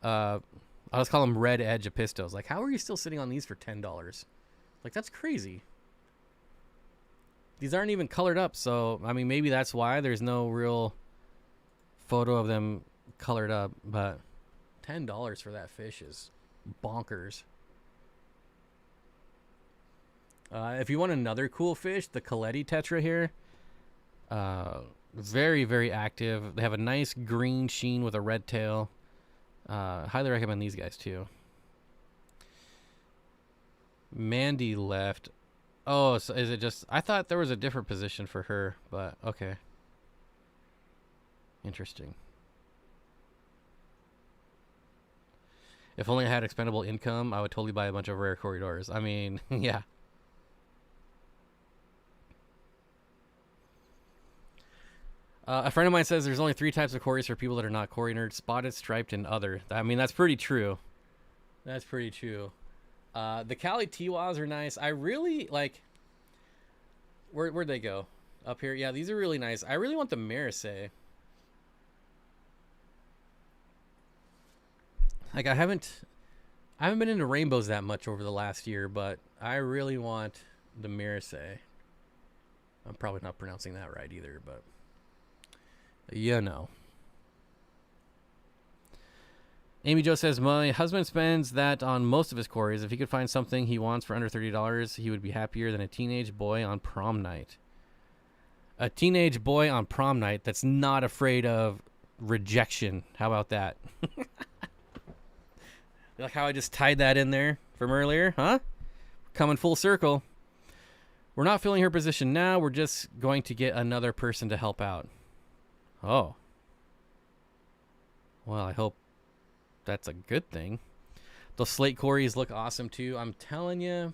I'll just call them red edge apistos. Like, how are you still sitting on these for $10? Like, that's crazy. These aren't even colored up, so, I mean, maybe that's why there's no real photo of them colored up, but $10 for that fish is bonkers. If you want another cool fish, the Coletti Tetra here, very, very active. They have a nice green sheen with a red tail. Highly recommend these guys too. Mandy left. Oh, so is it just... I thought there was a different position for her, but okay. Interesting. If only I had expendable income, I would totally buy a bunch of rare Corydoras. I mean, yeah. A friend of mine says there's only 3 types of Corys for people that are not Cory nerds: spotted, striped, and other. I mean, that's pretty true. That's pretty true. The Cali Tiwas are nice. I really like... Where'd they go? Up here? Yeah, these are really nice. I really want the Marisay. Like, I haven't been into rainbows that much over the last year, but I really want the Marisay. I'm probably not pronouncing that right either, but... You know. Amy Jo says, my husband spends that on most of his Corys. If he could find something he wants for under $30, he would be happier than a teenage boy on prom night. A teenage boy on prom night that's not afraid of rejection. How about that? Like how I just tied that in there from earlier, huh? Coming full circle. We're not filling her position now. We're just going to get another person to help out. Oh. Well, I hope that's a good thing. Those slate Corys look awesome too. I'm telling you.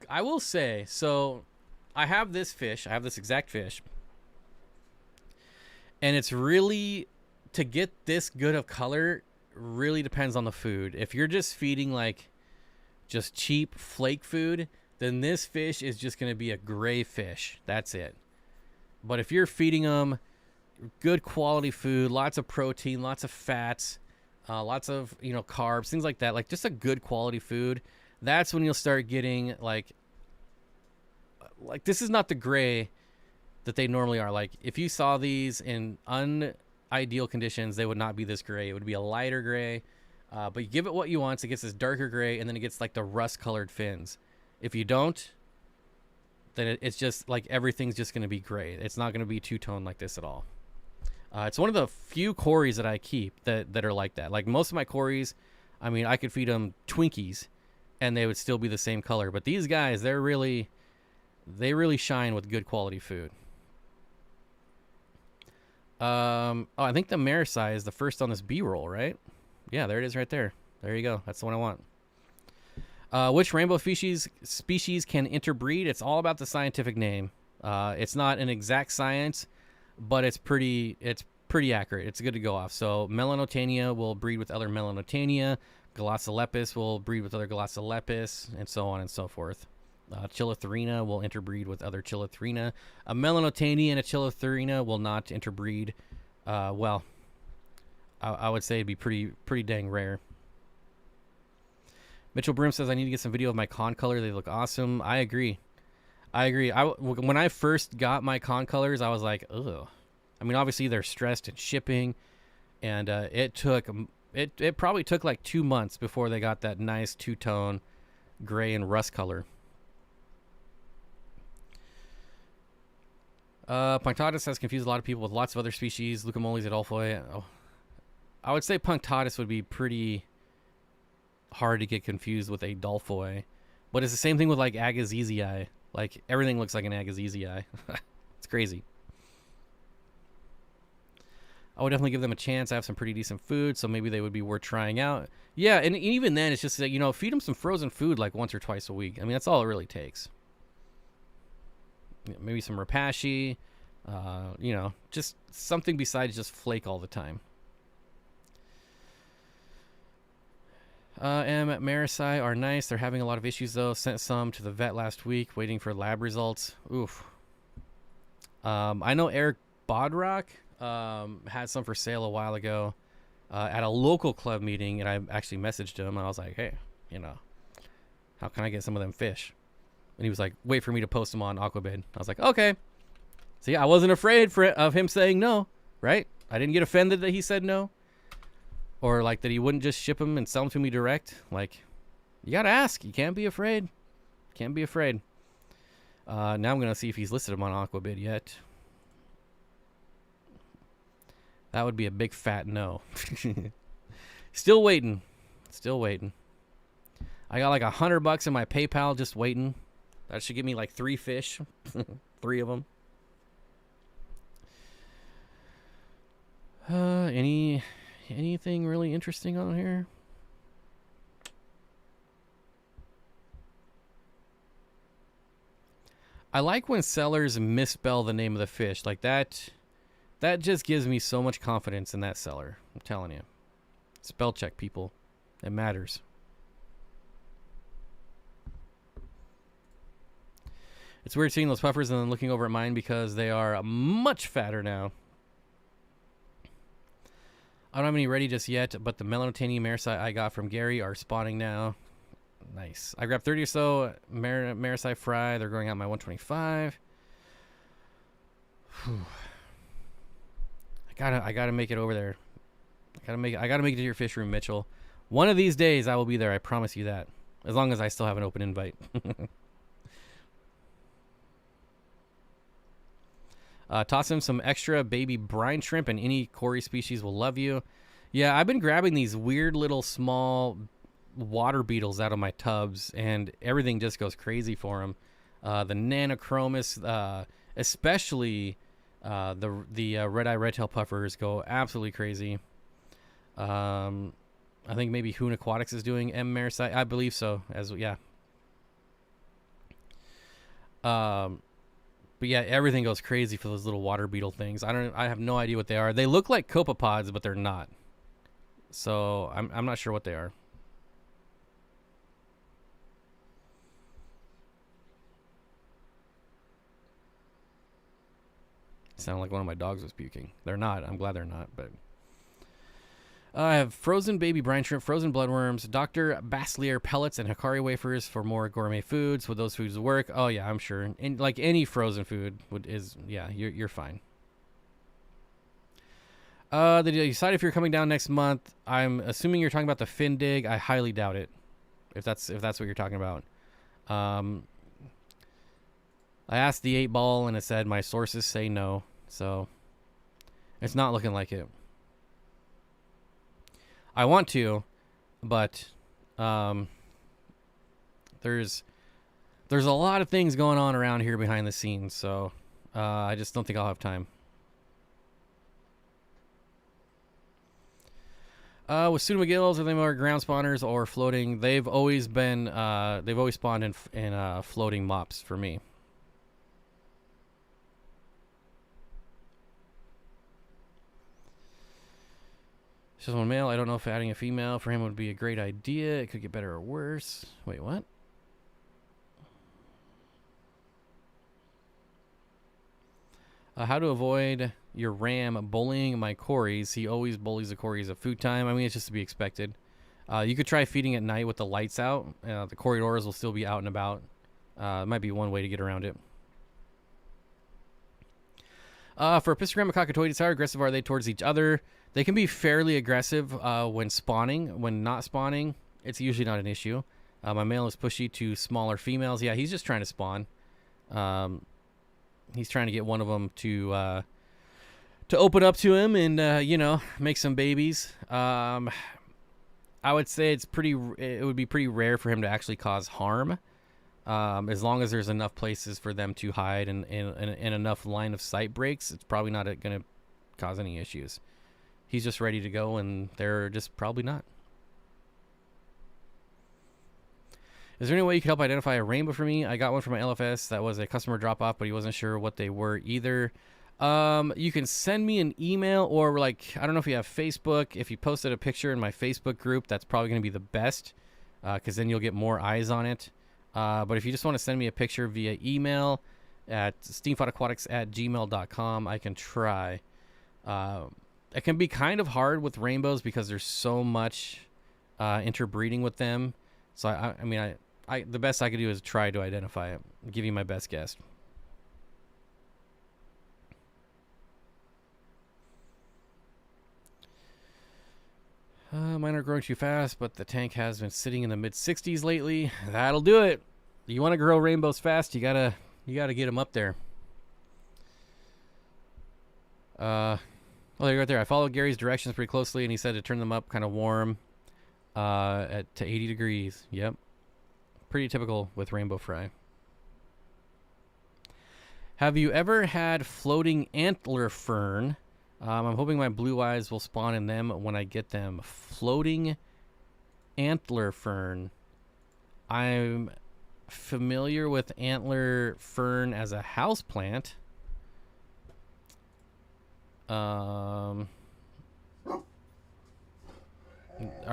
I will say, so I have this fish. I have this exact fish. And it's really, to get this good of color, really depends on the food. If you're just feeding like just cheap flake food, then this fish is just going to be a gray fish. That's it. But if you're feeding them good quality food, lots of protein, lots of fats, lots of, you know, carbs, things like that, like just a good quality food, that's when you'll start getting like this is not the gray that they normally are. Like if you saw these in unideal conditions, they would not be this gray. It would be a lighter gray, but you give it what you want, so it gets this darker gray, and then it gets like the rust-colored fins. If you don't, then it's just like everything's just going to be gray. It's not going to be two-tone like this at all. It's one of the few cories that I keep that are like that. Like most of my cories, I mean, I could feed them Twinkies, and they would still be the same color. But these guys, they really shine with good quality food. Oh, I think the Marisai is the first on this B-roll, right? Yeah, there it is right there. There you go. That's the one I want. Which rainbow species can interbreed? It's all about the scientific name. It's not an exact science, but it's pretty accurate. It's good to go off. So Melanotania will breed with other Melanotania. Glossolepis will breed with other Glossolepis, and so on and so forth. Chilotherina will interbreed with other Chilotherina. A Melanotania and a Chilotherina will not interbreed. Well, I would say it'd be pretty dang rare. Mitchell Brim says, I need to get some video of my con color. They look awesome. I agree. When I first got my con colors, I was like, ugh. I mean, obviously they're stressed in shipping, and it probably took like 2 months before they got that nice two-tone gray and rust color. Punctatus has confused a lot of people with lots of other species. Leucomoles, Adolphoi. Oh. I would say Punctatus would be pretty hard to get confused with Adolphoi, but it's the same thing with like Agassizii. Like everything looks like an Agassizii. It's crazy. I would definitely give them a chance. I have some pretty decent food, so maybe they would be worth trying out. Yeah, and even then, it's just that, feed them some frozen food like once or twice a week. I mean, that's all it really takes. Maybe some Rapashi, just something besides just flake all the time. Marisai are nice. They're having a lot of issues, though. Sent some to the vet last week, waiting for lab results. Oof. I know Eric Bodrock had some for sale a while ago at a local club meeting, and I actually messaged him, and I was like, hey, how can I get some of them fish? And he was like, wait for me to post them on Aquabid. I was like, okay. See, I wasn't afraid of him saying no, right? I didn't get offended that he said no. Or like that he wouldn't just ship them and sell them to me direct. Like, you got to ask. You can't be afraid. Can't be afraid. Now I'm going to see if he's listed them on Aquabid yet. That would be a big fat no. Still waiting. Still waiting. I got like $100 in my PayPal just waiting. That should give me like 3 fish. 3 of them. Anything really interesting on here? I like when sellers misspell the name of the fish. Like that just gives me so much confidence in that seller. I'm telling you. Spell check, people. It matters. It's weird seeing those puffers and then looking over at mine because they are much fatter now. I don't have any ready just yet, but the Melanotania Marisai I got from Gary are spawning now. Nice. I grabbed 30 or so Marisai fry. They're going out my 125. Whew. I gotta make it over there. I gotta make it to your fish room, Mitchell. One of these days I will be there. I promise you that. As long as I still have an open invite. Toss him some extra baby brine shrimp, and any Cory species will love you. Yeah, I've been grabbing these weird little small water beetles out of my tubs, and everything just goes crazy for them. The Nanochromis, especially the red-eye red-tail puffers, go absolutely crazy. I think maybe Hoon Aquatics is doing M. Marisai. I believe so. But yeah, everything goes crazy for those little water beetle things. I have no idea what they are. They look like copepods, but they're not. So I'm not sure what they are. Sound like one of my dogs was puking. They're not. I'm glad they're not, but I have frozen baby brine shrimp, frozen bloodworms, Dr. Baslier pellets, and Hikari wafers for more gourmet foods. Would those foods work? Oh yeah, I'm sure. And like any frozen food yeah, you're fine. Did you decide if you're coming down next month? I'm assuming you're talking about the fin dig. I highly doubt it. If that's what you're talking about. I asked the 8-ball and it said my sources say no. So it's not looking like it. I want to, but there's a lot of things going on around here behind the scenes, so I just don't think I'll have time. With pseudo McGills, are they more ground spawners or floating? They've always been they've always spawned in floating mops for me. Just one male. I don't know if adding a female for him would be a great idea. It could get better or worse. Wait, what? How to avoid your ram bullying my cories. He always bullies the cories at food time. I mean, it's just to be expected. You could try feeding at night with the lights out. The corridors will still be out and about. It might be one way to get around it. For Epistogramma cockatoides, how aggressive are they towards each other? They can be fairly aggressive when spawning. When not spawning, it's usually not an issue. My male is pushy to smaller females. Yeah, he's just trying to spawn. He's trying to get one of them to open up to him and you know, make some babies. I would say it would be pretty rare for him to actually cause harm. As long as there's enough places for them to hide and enough line of sight breaks, it's probably not going to cause any issues. He's just ready to go, and they're just probably not. Is there any way you could help identify a rainbow for me? I got one from my LFS that was a customer drop-off, but he wasn't sure what they were either. You can send me an email, or like, I don't know if you have Facebook. If you posted a picture in my Facebook group, that's probably going to be the best, because then you'll get more eyes on it. But if you just want to send me a picture via email at steenfottaquatics@gmail.com, I can try. It can be kind of hard with rainbows because there's so much interbreeding with them. So I mean, the best I could do is try to identify it. Give you my best guess. Mine are growing too fast, but the tank has been sitting in the mid-60s lately. That'll do it. You want to grow rainbows fast, you gotta get them up there. Oh, they're right there. I followed Gary's directions pretty closely, and he said to turn them up kind of warm to 80 degrees. Yep. Pretty typical with rainbow fry. Have you ever had floating antler fern? I'm hoping my blue eyes will spawn in them when I get them. Floating antler fern. I'm familiar with antler fern as a houseplant. Are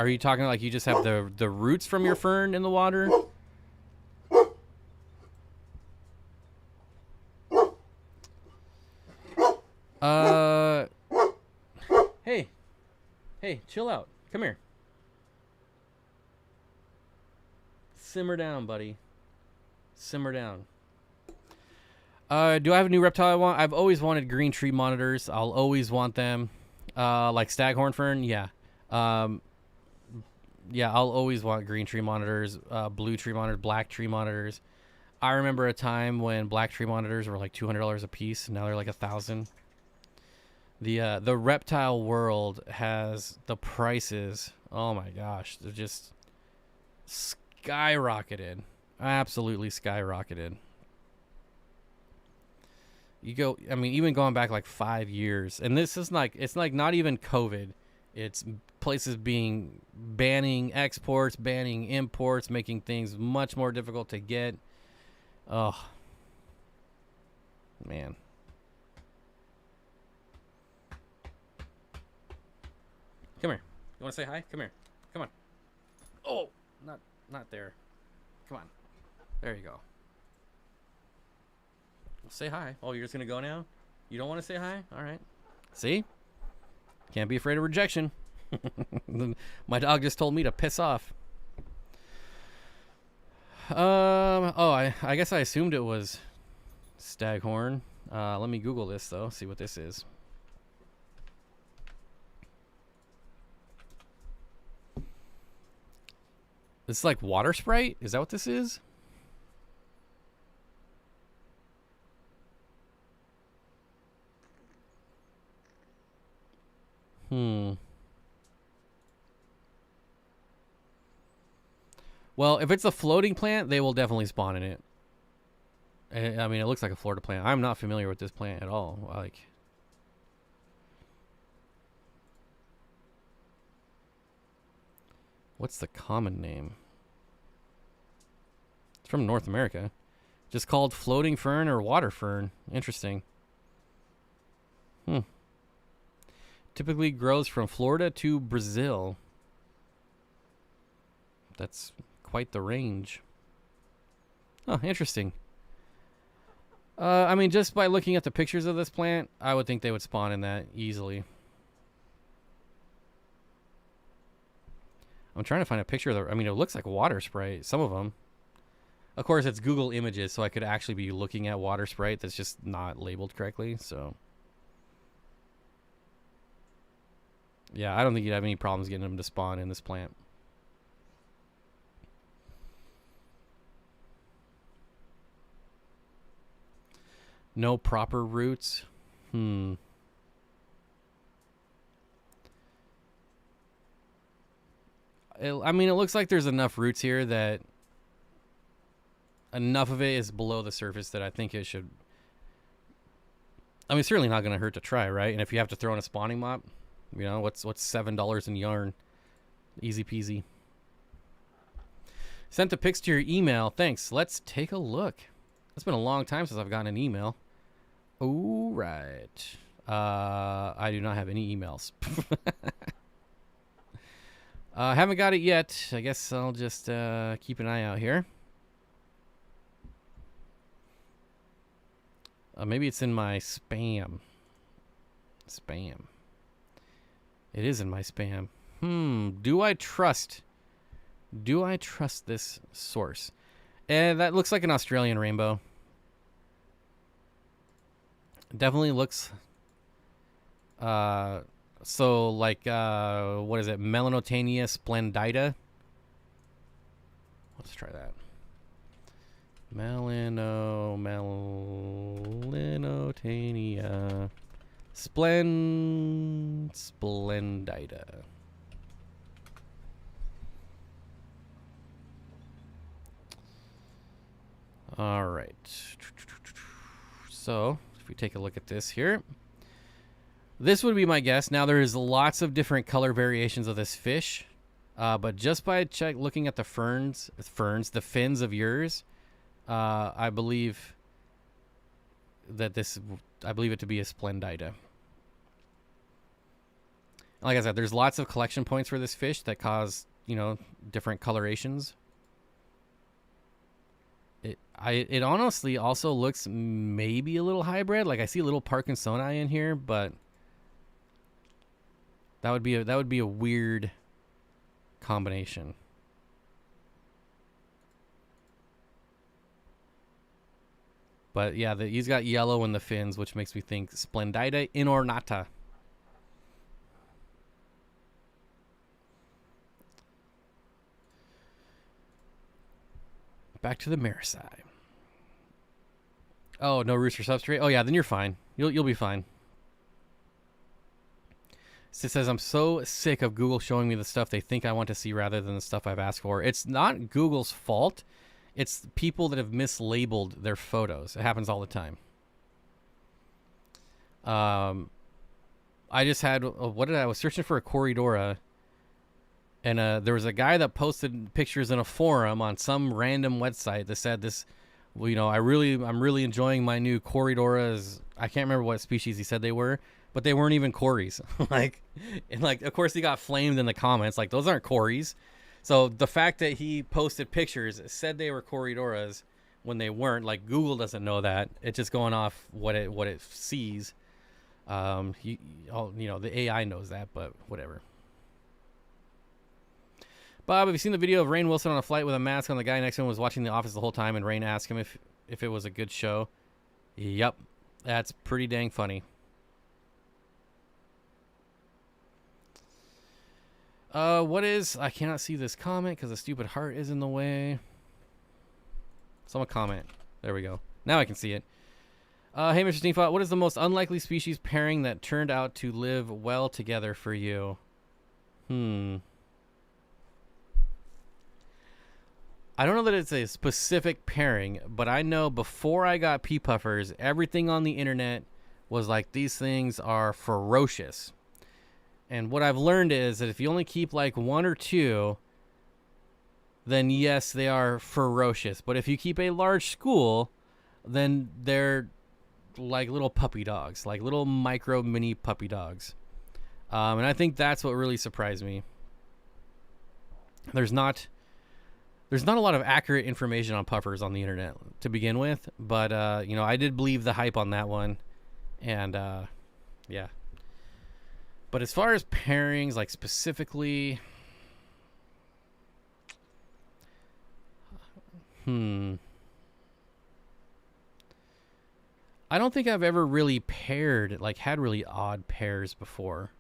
you talking like you just have the roots from your fern in the water? Hey, chill out. Come here. Simmer down, buddy. Simmer down. Do I have a new reptile I want? I've always wanted green tree monitors. I'll always want them. Like staghorn fern, yeah. Yeah, I'll always want green tree monitors, blue tree monitors, black tree monitors. I remember a time when black tree monitors were like $200 a piece. Now they're like $1,000. The reptile world has the prices. Oh my gosh, they're just skyrocketed. Absolutely skyrocketed. You go, I mean, even going back like 5 years, and this is like, it's like not even COVID. It's places banning exports, banning imports, making things much more difficult to get. Oh, man. Come here. You want to say hi? Come here. Come on. Oh, not there. Come on. There you go. Say hi. Oh, you're just going to go now? You don't want to say hi? All right. See? Can't be afraid of rejection. My dog just told me to piss off. Oh, I guess I assumed it was staghorn. Let me Google this though, see what this is. This is like water sprite? Is that what this is? Well, if it's a floating plant, they will definitely spawn in it. I mean, it looks like a Florida plant. I'm not familiar with this plant at all. Like, what's the common name? It's from North America. Just called floating fern or water fern. Interesting. Typically grows from Florida to Brazil. That's quite the range. Oh, interesting. I mean, just by looking at the pictures of this plant, I would think they would spawn in that easily. I'm trying to find a picture of the... I mean, it looks like water sprite, some of them. Of course, it's Google Images, so I could actually be looking at water sprite that's just not labeled correctly, so... Yeah, I don't think you'd have any problems getting them to spawn in this plant. No proper roots. I mean, it looks like there's enough roots here that enough of it is below the surface that I think it should... I mean, it's certainly not going to hurt to try, right? And if you have to throw in a spawning mop, you know, what's $7 in yarn? Easy peasy. Sent the pics to your email. Thanks. Let's take a look. It's been a long time since I've gotten an email. All right. I do not have any emails. Haven't got it yet. I guess I'll just keep an eye out here. Maybe it's in my spam. Spam. It is in my spam. Do I trust this source? That looks like an Australian rainbow. Definitely looks so like what is it? Melanotania splendida. Let's try that. Melanotania splendida. All right. So if we take a look at this here, this would be my guess. Now there's lots of different color variations of this fish, but just by looking at the the fins of yours, I believe it to be a splendida. Like I said, there's lots of collection points for this fish that cause, you know, different colorations. It honestly also looks maybe a little hybrid. Like I see a little Parkinsoni in here, but that would be a weird combination. But yeah, he's got yellow in the fins, which makes me think Splendida inornata. Back to the Marisai. Oh, no roots or substrate? Oh yeah, then you're fine. You'll be fine. It says, I'm so sick of Google showing me the stuff they think I want to see rather than the stuff I've asked for. It's not Google's fault. It's people that have mislabeled their photos. It happens all the time. I just had, I was searching for a Corridora, and there was a guy that posted pictures in a forum on some random website that said this, well, you know, I'm really enjoying my new Corridoras. I can't remember what species he said they were, but they weren't even Corys. like, of course he got flamed in the comments. Like, those aren't Corys. So the fact that he posted pictures, said they were Corridoras when they weren't, like Google doesn't know that. It's just going off what it sees. You know, the AI knows that, but whatever. Bob, have you seen the video of Rainn Wilson on a flight with a mask on? The guy next to him was watching The Office the whole time, and Rainn asked him if it was a good show. Yep, that's pretty dang funny. What is... I cannot see this comment because the stupid heart is in the way. Someone comment. There we go. Now I can see it. Hey, Mr. Steenfott, what is the most unlikely species pairing that turned out to live well together for you? I don't know that it's a specific pairing, but I know before I got pea puffers, everything on the internet was like, these things are ferocious. And what I've learned is that if you only keep like one or two, then yes, they are ferocious. But if you keep a large school, then they're like little puppy dogs, like little micro mini puppy dogs. And I think that's what really surprised me. There's not a lot of accurate information on puffers on the internet to begin with, but I did believe the hype on that one, and yeah. But as far as pairings, like specifically, I don't think I've ever really paired, like had really odd pairs before.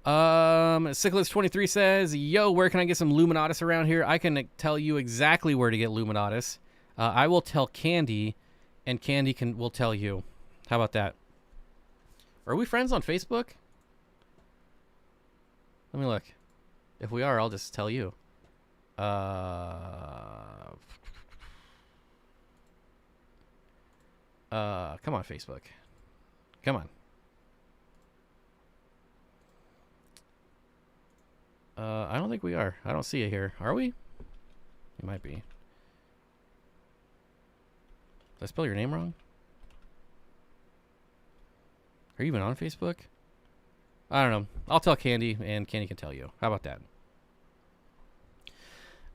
Syclus23 says, yo, where can I get some Luminatus around here? I can tell you exactly where to get Luminatus. I will tell Candy, and Candy will tell you. How about that? Are we friends on Facebook? Let me look. If we are, I'll just tell you. Come on, Facebook. Come on. I don't think we are. I don't see it here. Are we? You might be. Did I spell your name wrong? Are you even on Facebook? I don't know. I'll tell Candy, and Candy can tell you. How about that?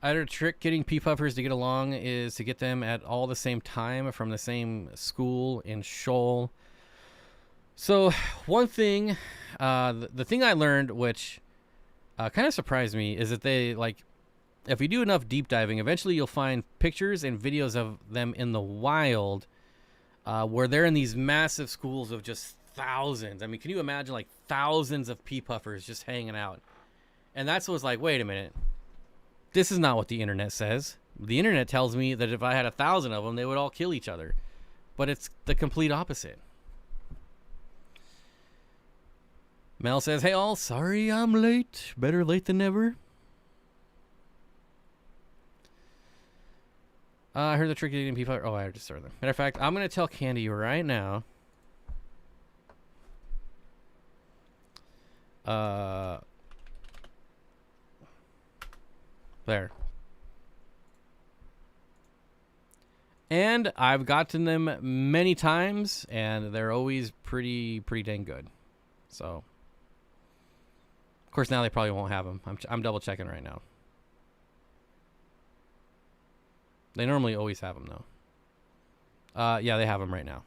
Either trick getting pea puffers to get along is to get them at all the same time from the same school in Shoal. So one thing, the thing I learned, which kind of surprised me, is that they, like, if you do enough deep diving, eventually you'll find pictures and videos of them in the wild where they're in these massive schools of just thousands. I mean, can you imagine, like, thousands of pea puffers just hanging out? And that's what was like, wait a minute. This is not what the internet says. The internet tells me that if I had 1,000 of them, they would all kill each other. But it's the complete opposite. Mel says, hey all, sorry I'm late. Better late than never. I heard the trick eating pea puffers. Oh, I just started them. Matter of fact, I'm going to tell Candy right now. There. And I've gotten them many times, and they're always pretty dang good. So, of course, now they probably won't have them. I'm double checking right now. They normally always have them, though. Yeah, they have them right now.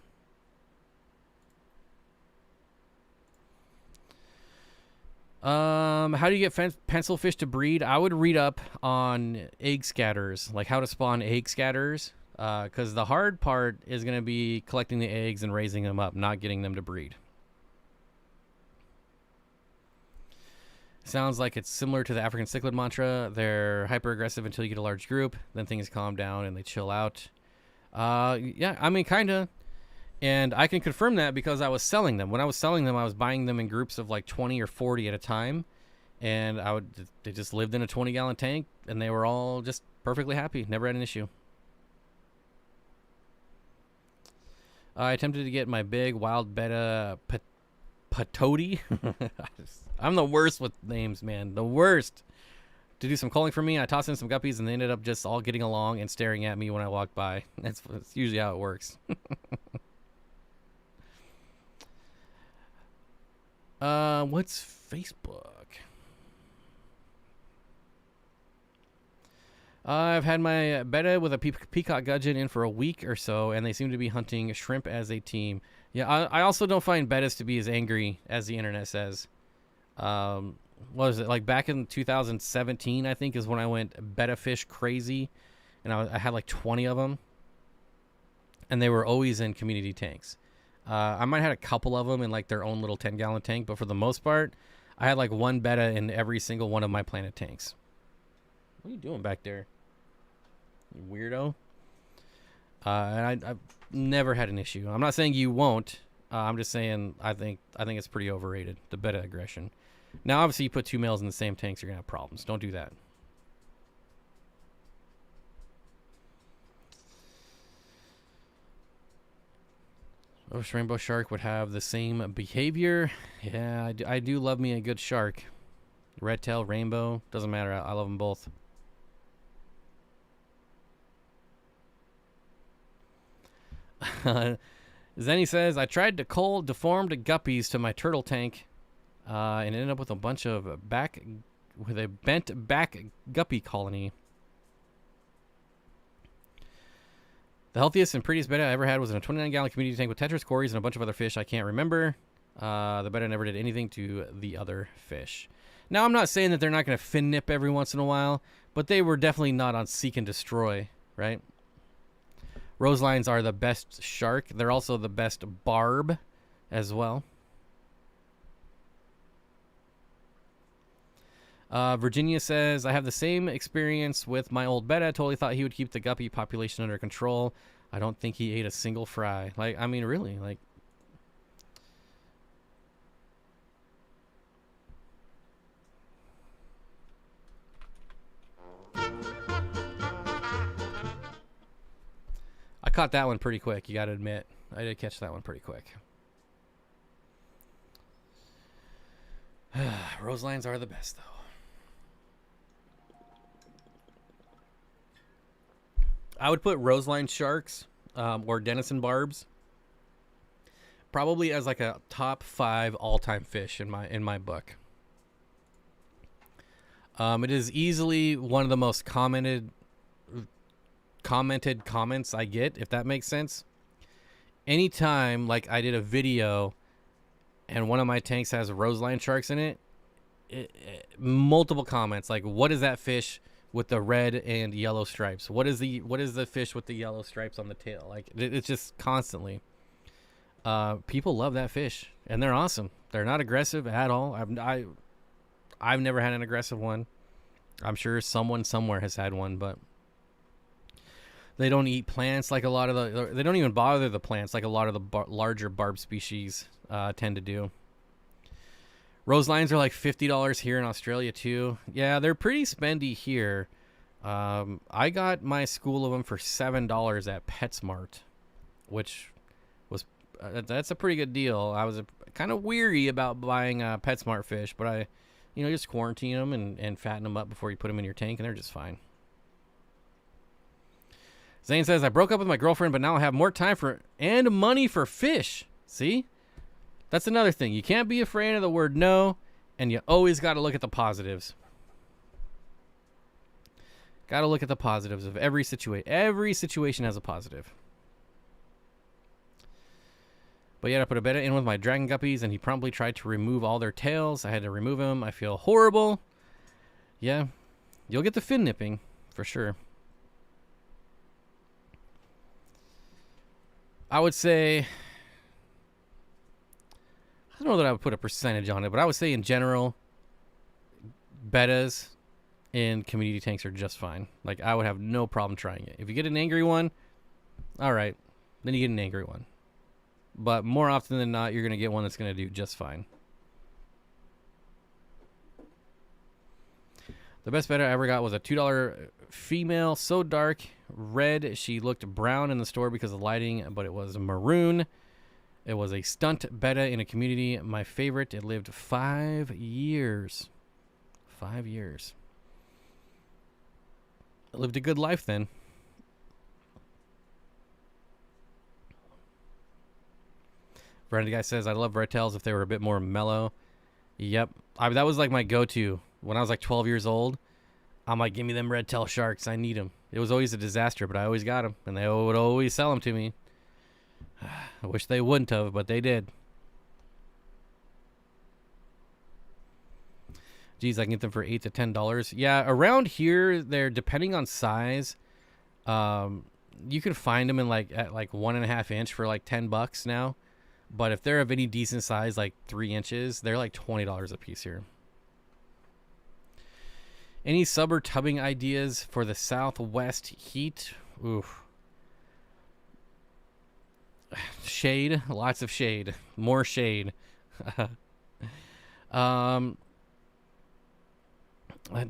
How do you get pencil fish to breed? I would read up on egg scatters, like how to spawn egg scatters, because the hard part is going to be collecting the eggs and raising them up, not getting them to breed. Sounds like it's similar to the African cichlid mantra. They're hyper aggressive until you get a large group, then things calm down and they chill out. Yeah, I mean, kind of. And I can confirm that because I was selling them. When I was selling them, I was buying them in groups of like 20 or 40 at a time. And they just lived in a 20-gallon tank, and they were all just perfectly happy. Never had an issue. I attempted to get my big wild betta patoti. I'm the worst with names, man. The worst. To do some calling for me, I tossed in some guppies, and they ended up just all getting along and staring at me when I walked by. That's usually how it works. What's Facebook? I've had my betta with a peacock gudgeon in for a week or so, and they seem to be hunting shrimp as a team. Yeah, I also don't find bettas to be as angry as the internet says. What was it, like back in 2017? I think is when I went betta fish crazy, and I had like 20 of them, and they were always in community tanks. I might have had a couple of them in like their own little 10-gallon tank, but for the most part, I had like one betta in every single one of my Planet tanks. What are you doing back there, you weirdo? And I've never had an issue. I'm not saying you won't. I'm just saying I think it's pretty overrated, the betta aggression. Now, obviously, you put two males in the same tanks, you're gonna have problems. Don't do that. I wish rainbow shark would have the same behavior. Yeah, I do love me a good shark. Red tail, rainbow, doesn't matter. I love them both. Zenny says, I tried to cull deformed guppies to my turtle tank and ended up with a bunch of a bent back guppy colony. The healthiest and prettiest betta I ever had was in a 29-gallon community tank with Tetris cories and a bunch of other fish I can't remember. The betta never did anything to the other fish. Now, I'm not saying that they're not going to fin nip every once in a while, but they were definitely not on seek and destroy, right? Roselines are the best shark. They're also the best barb as well. Virginia says, I have the same experience with my old betta. Totally thought he would keep the guppy population under control. I don't think he ate a single fry. Like, I mean, really, like. I caught that one pretty quick, you got to admit. I did catch that one pretty quick. Roselines are the best, though. I would put roseline sharks or denison barbs probably as like a top 5 all-time fish in my book. It is easily one of the most commented comments I get, if that makes sense. Anytime like I did a video and one of my tanks has roseline sharks in it, multiple comments like, what is that fish with the red and yellow stripes? What is the fish with the yellow stripes on the tail? Like, it's just constantly. People love that fish, and they're awesome. They're not aggressive at all. I've never had an aggressive one. I'm sure someone somewhere has had one, but they don't eat plants like a lot of they don't even bother the plants like a lot of the larger barb species tend to do. Roselines are like $50 here in Australia too. Yeah, they're pretty spendy here. I got my school of them for $7 at PetSmart, which was that's a pretty good deal. I was kind of weary about buying PetSmart fish, but I, just quarantine them and fatten them up before you put them in your tank, and they're just fine. Zane says, I broke up with my girlfriend, but now I have more time and money for fish. See? That's another thing. You can't be afraid of the word no, and you always got to look at the positives. Got to look at the positives of every situation. Every situation has a positive. But yet I put a betta in with my dragon guppies, and he promptly tried to remove all their tails. I had to remove him. I feel horrible. Yeah, you'll get the fin nipping for sure. I would say, I don't know that I would put a percentage on it, but I would say in general, bettas in community tanks are just fine. Like, I would have no problem trying it. If you get an angry one, all right, then you get an angry one. But more often than not, you're going to get one that's going to do just fine. The best betta I ever got was a $2 female, so dark red she looked brown in the store because of lighting, but it was maroon. It was a stunt betta in a community. My favorite. It lived 5 years. 5 years. It lived a good life then. Brandon guy says, I love red tails if they were a bit more mellow. Yep. That was like my go-to. When I was like 12 years old, I'm like, give me them red tail sharks. I need them. It was always a disaster, but I always got them. And they would always sell them to me. I wish they wouldn't have, but they did. Geez, I can get them for $8 to $10. Yeah, around here, they're depending on size. You can find them in at 1.5 inch for like $10 now. But if they're of any decent size, like 3 inches, they're like $20 a piece here. Any sub or tubbing ideas for the southwest heat? Oof. Shade, lots of shade, more shade. Do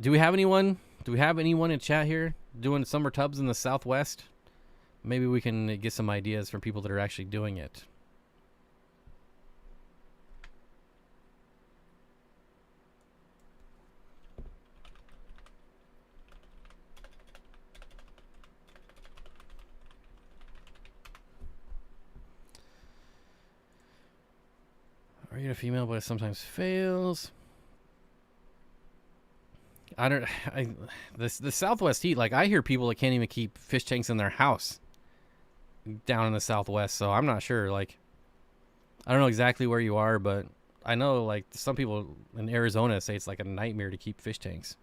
we have anyone? Do we have anyone in chat here doing summer tubs in the southwest? Maybe we can get some ideas from people that are actually doing it. Are you a female, but it sometimes fails? The southwest heat, like I hear people that can't even keep fish tanks in their house down in the southwest, so I'm not sure. Like, I don't know exactly where you are, but I know like some people in Arizona say it's like a nightmare to keep fish tanks.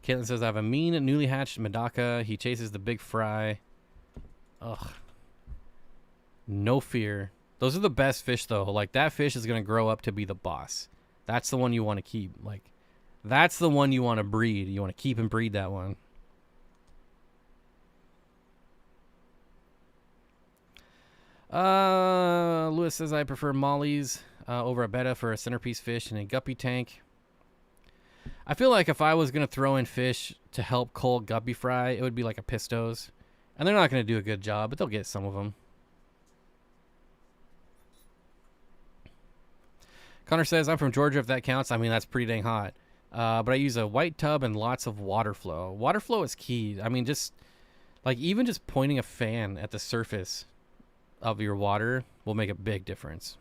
Caitlin says, I have a mean, newly hatched Medaka. He chases the big fry. Ugh. No fear. Those are the best fish, though. Like, that fish is going to grow up to be the boss. That's the one you want to keep. Like, that's the one you want to breed. You want to keep and breed that one. Lewis says, I prefer mollies over a betta for a centerpiece fish in a guppy tank. I feel like if I was going to throw in fish to help cull guppy fry, it would be like a pistos. And they're not going to do a good job, but they'll get some of them. Connor says, I'm from Georgia, if that counts. I mean, that's pretty dang hot. But I use a white tub and lots of water flow. Water flow is key. I mean, just like even just pointing a fan at the surface of your water will make a big difference.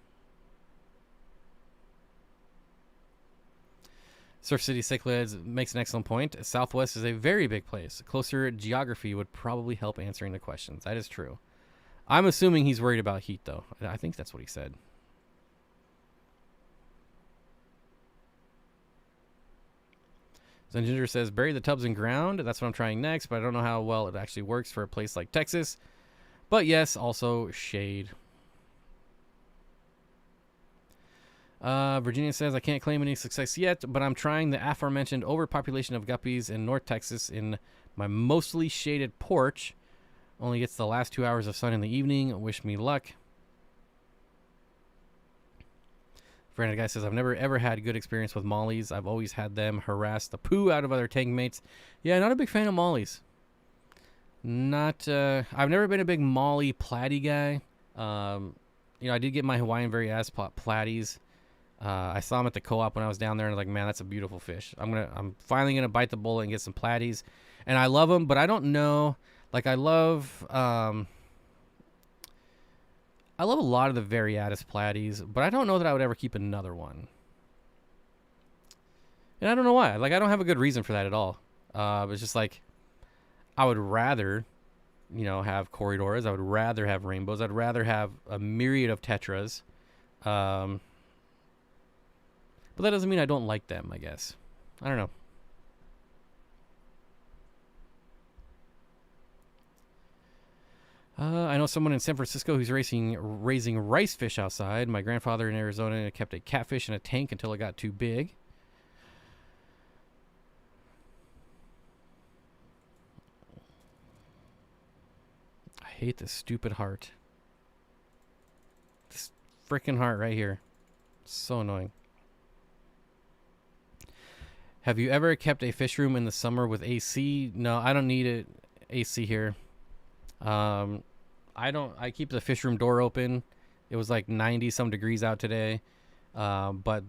Surf City Cichlids makes an excellent point. Southwest is a very big place. Closer geography would probably help answering the questions. That is true. I'm assuming he's worried about heat, though. I think that's what he said. Zenginger says, bury the tubs in ground. That's what I'm trying next, but I don't know how well it actually works for a place like Texas. But yes, also shade. Virginia says, I can't claim any success yet, but I'm trying the aforementioned overpopulation of guppies in North Texas in my mostly shaded porch. Only gets the last 2 hours of sun in the evening. Wish me luck. Brandon guy says, I've never ever had good experience with mollies. I've always had them harass the poo out of other tank mates. Yeah, not a big fan of mollies. I've never been a big molly platy guy. I did get my Hawaiian very ass platies. I saw them at the co-op when I was down there, and I was like, man, that's a beautiful fish. I'm finally gonna bite the bullet and get some platies, and I love them, but I don't know. Like, I love a lot of the Variatus platies, but I don't know that I would ever keep another one. And I don't know why. Like, I don't have a good reason for that at all. It's just like, I would rather, have corridors. I would rather have rainbows. I'd rather have a myriad of tetras. But that doesn't mean I don't like them, I guess. I don't know. I know someone in San Francisco who's raising rice fish outside. My grandfather in Arizona kept a catfish in a tank until it got too big. I hate this stupid heart. This freaking heart right here. So annoying. Have you ever kept a fish room in the summer with AC? No, I don't need it AC here. I keep the fish room door open. It was like 90 some degrees out today. But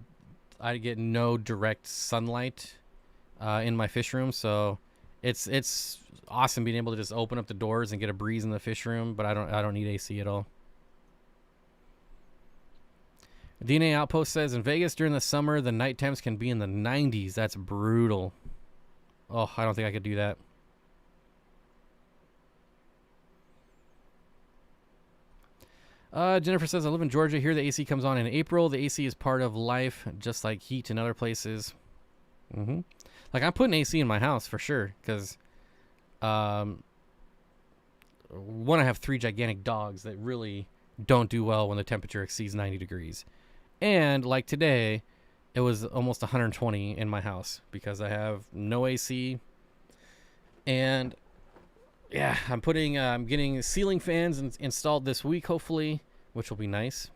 I get no direct sunlight in my fish room, so it's awesome being able to just open up the doors and get a breeze in the fish room, but I don't need AC at all. DNA Outpost says in Vegas during the summer, the night temps can be in the 90s. That's brutal. Oh, I don't think I could do that. Jennifer says, I live in Georgia. Here the AC comes on in April. The AC is part of life, just like heat in other places. Like, I'm putting AC in my house for sure, because one, I have 3 gigantic dogs that really don't do well when the temperature exceeds 90 degrees. And like today, it was almost 120 in my house because I have no AC. And yeah, I'm getting ceiling fans installed this week, hopefully, which will be nice.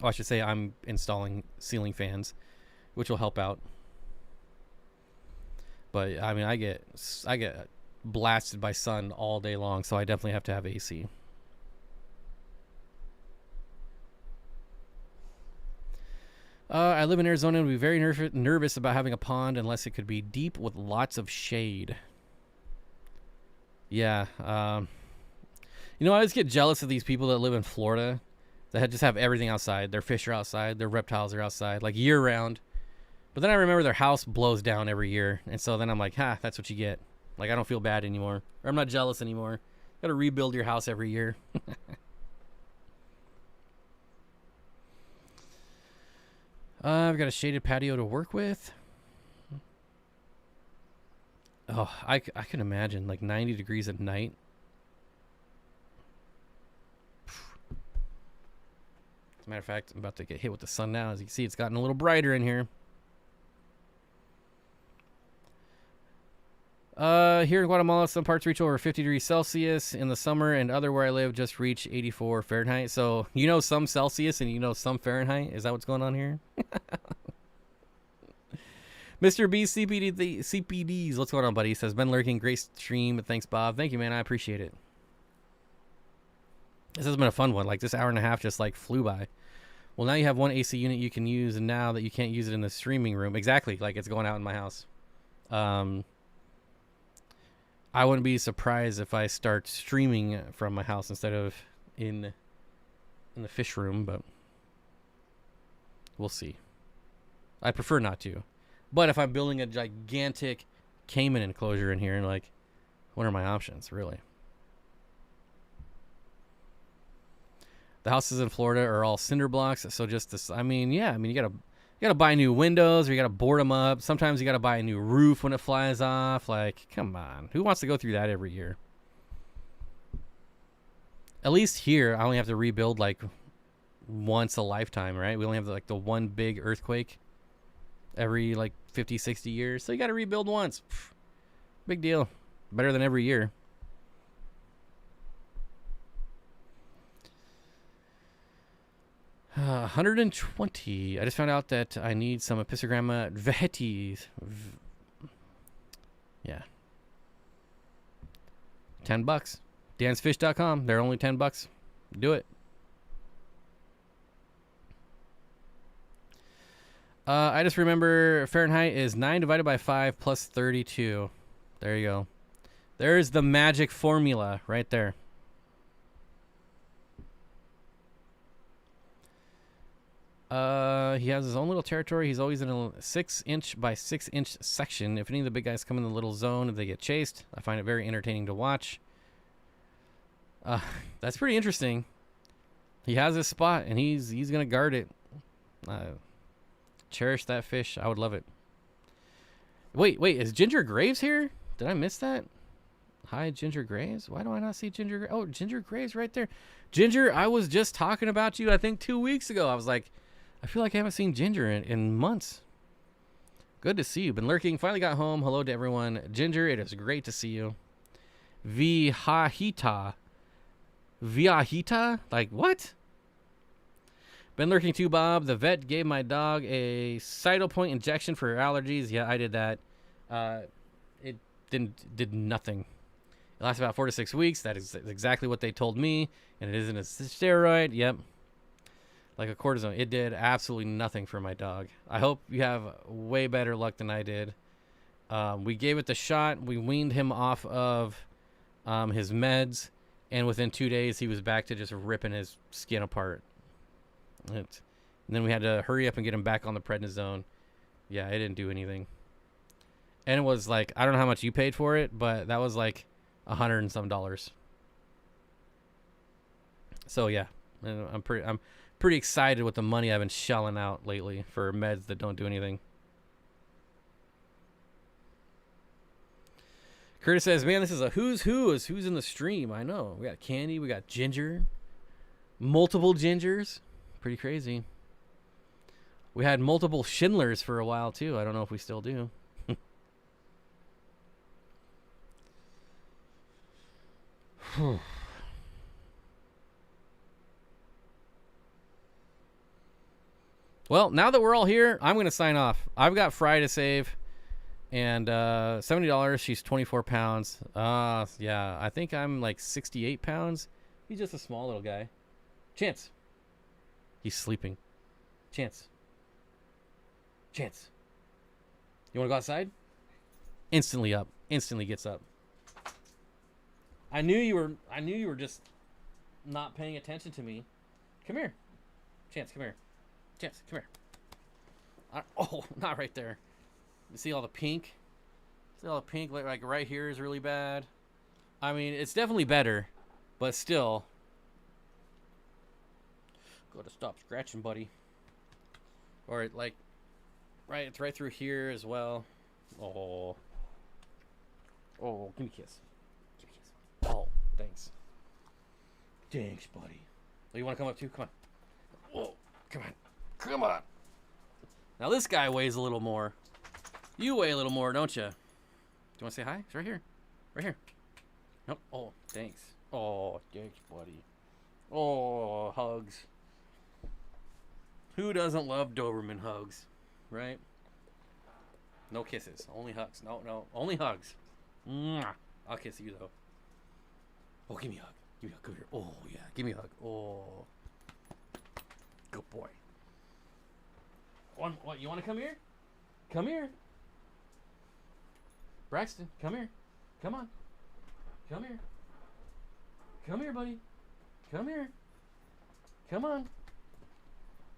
Oh, I should say I'm installing ceiling fans, which will help out. But I mean, I get blasted by sun all day long, so I definitely have to have AC. I live in Arizona and would be very nervous about having a pond unless it could be deep with lots of shade. Yeah. You know, I always get jealous of these people that live in Florida that just have everything outside. Their fish are outside. Their reptiles are outside, like year round. But then I remember their house blows down every year. And so then I'm like, that's what you get. Like, I don't feel bad anymore. Or I'm not jealous anymore. Got to rebuild your house every year. I've got a shaded patio to work with. Oh, I can imagine, like 90 degrees at night. As a matter of fact, I'm about to get hit with the sun now. As you can see, it's gotten a little brighter in here. Here in Guatemala, some parts reach over 50 degrees Celsius in the summer, and other where I live just reach 84 Fahrenheit. So, you know some Celsius and you know some Fahrenheit? Is that what's going on here? Mr. B CPDs, what's going on, buddy? He says, been lurking, great stream. Thanks, Bob. Thank you, man. I appreciate it. This has been a fun one. Like, this hour and a half just, like, flew by. Well, now you have one AC unit you can use, and now that you can't use it in the streaming room. Exactly. Like, it's going out in my house. I wouldn't be surprised if I start streaming from my house instead of in the fish room, but we'll see. I prefer not to. But if I'm building a gigantic caiman enclosure in here, like, what are my options, really? The houses in Florida are all cinder blocks, so just this, I mean, yeah, I mean, you gotta buy new windows, or you gotta board them up. Sometimes you gotta buy a new roof when it flies off. Like, come on, who wants to go through that every year? At least here, I only have to rebuild like once a lifetime, right? We only have like the one big earthquake every like 50, 60 years, so you gotta rebuild once. Big deal, better than every year. Uh, 120. I just found out that I need some Epistogramma vehetes. Yeah. $10. dansfish.com. They're only $10. Do it. I just remember Fahrenheit is 9 divided by 5 plus 32. There you go. There's the magic formula right there. He has his own little territory. He's always in a 6-inch by 6-inch section. If any of the big guys come in the little zone, they get chased. I find it very entertaining to watch. That's pretty interesting. He has his spot, and he's gonna guard it. Cherish that fish. I would love it. Wait, is Ginger Graves here? Did I miss that? Hi, Ginger Graves. Why do I not see Ginger? Oh, Ginger Graves right there. Ginger, I was just talking about you, I think 2 weeks ago. I was like, I feel like I haven't seen Ginger in months. Good to see you. Been lurking. Finally got home. Hello to everyone. Ginger, it is great to see you. Viahita. Like, what? Been lurking too, Bob. The vet gave my dog a Cytopoint injection for allergies. Yeah, I did that. It did nothing. It lasts about 4 to 6 weeks. That is exactly what they told me. And it isn't a steroid. Yep. Like a cortisone. It did absolutely nothing for my dog. I hope you have way better luck than I did. We gave it the shot. We weaned him off of his meds. And within 2 days, he was back to just ripping his skin apart. And then we had to hurry up and get him back on the prednisone. Yeah, it didn't do anything. And it was like, I don't know how much you paid for it, but that was like $100 and some. So yeah, I'm pretty excited with the money I've been shelling out lately for meds that don't do anything. Curtis says, man, this is a who's in the stream. I know. We got Candy, we got Ginger, multiple Gingers. Pretty crazy. We had multiple Schindlers for a while too. I don't know if we still do. Well, now that we're all here, I'm going to sign off. I've got Fry to save. And $70, she's 24 pounds. Yeah, I think I'm like 68 pounds. He's just a small little guy. Chance. He's sleeping. Chance. Chance. You want to go outside? Instantly up. Instantly gets up. I knew you were just not paying attention to me. Come here. Chance, come here. Chance, come here. Oh, not right there. You see all the pink? See all the pink? Like right here is really bad. I mean, it's definitely better, but still. Gotta stop scratching, buddy. Or like, right, it's right through here as well. Oh. Oh, give me a kiss. Give me a kiss. Oh, thanks. Thanks, buddy. Oh, you want to come up too? Come on. Whoa, come on. Come on. Now this guy weighs a little more. You weigh a little more, don't you? Do you want to say hi? It's right here. Right here. Nope. Oh, thanks. Oh, thanks, buddy. Oh, hugs. Who doesn't love Doberman hugs? Right? No kisses. Only hugs. No. Only hugs. Mwah. I'll kiss you, though. Oh, give me a hug. Give me a hug. Come here. Oh, yeah. Give me a hug. Oh. Good boy. What, you want to come here? Come here. Braxton, come here. Come on. Come here. Come here, buddy. Come here. Come on.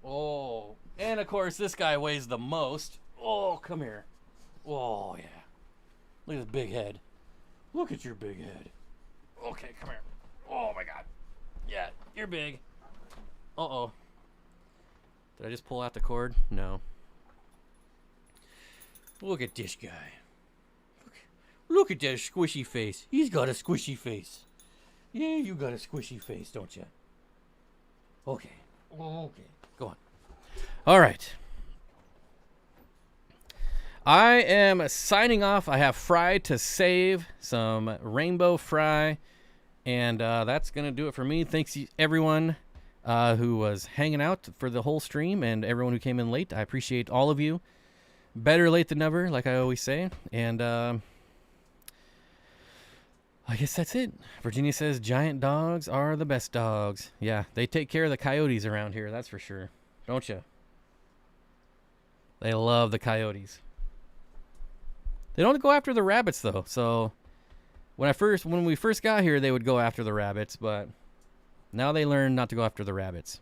Oh. And, of course, this guy weighs the most. Oh, come here. Oh, yeah. Look at his big head. Look at your big head. Okay, come here. Oh, my God. Yeah, you're big. Uh-oh. Did I just pull out the cord? No. Look at this guy. Look at that squishy face. He's got a squishy face. Yeah, you got a squishy face, don't you? Okay. Okay. Go on. All right. I am signing off. I have Fry to save. Some rainbow fry. And that's going to do it for me. Thanks, everyone who was hanging out for the whole stream and everyone who came in late. I appreciate all of you. Better late than never, like I always say. And I guess that's it. Virginia says giant dogs are the best dogs. Yeah, they take care of the coyotes around here, that's for sure. Don't you? They love the coyotes. They don't go after the rabbits, though. So when we first got here, they would go after the rabbits, but now they learn not to go after the rabbits.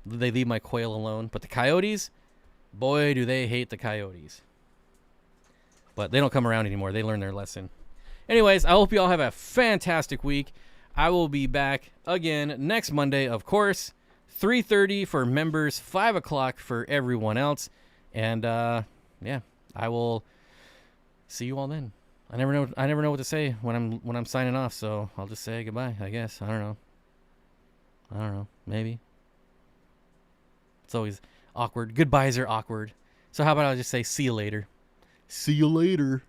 They leave my quail alone. But the coyotes, boy, do they hate the coyotes. But they don't come around anymore. They learn their lesson. Anyways, I hope you all have a fantastic week. I will be back again next Monday, of course. 3:30 for members, 5 o'clock for everyone else. And, yeah, I will see you all then. I never know what to say when I'm signing off, so I'll just say goodbye, I guess. I don't know. Maybe. It's always awkward. Goodbyes are awkward. So how about I just say see you later. See you later.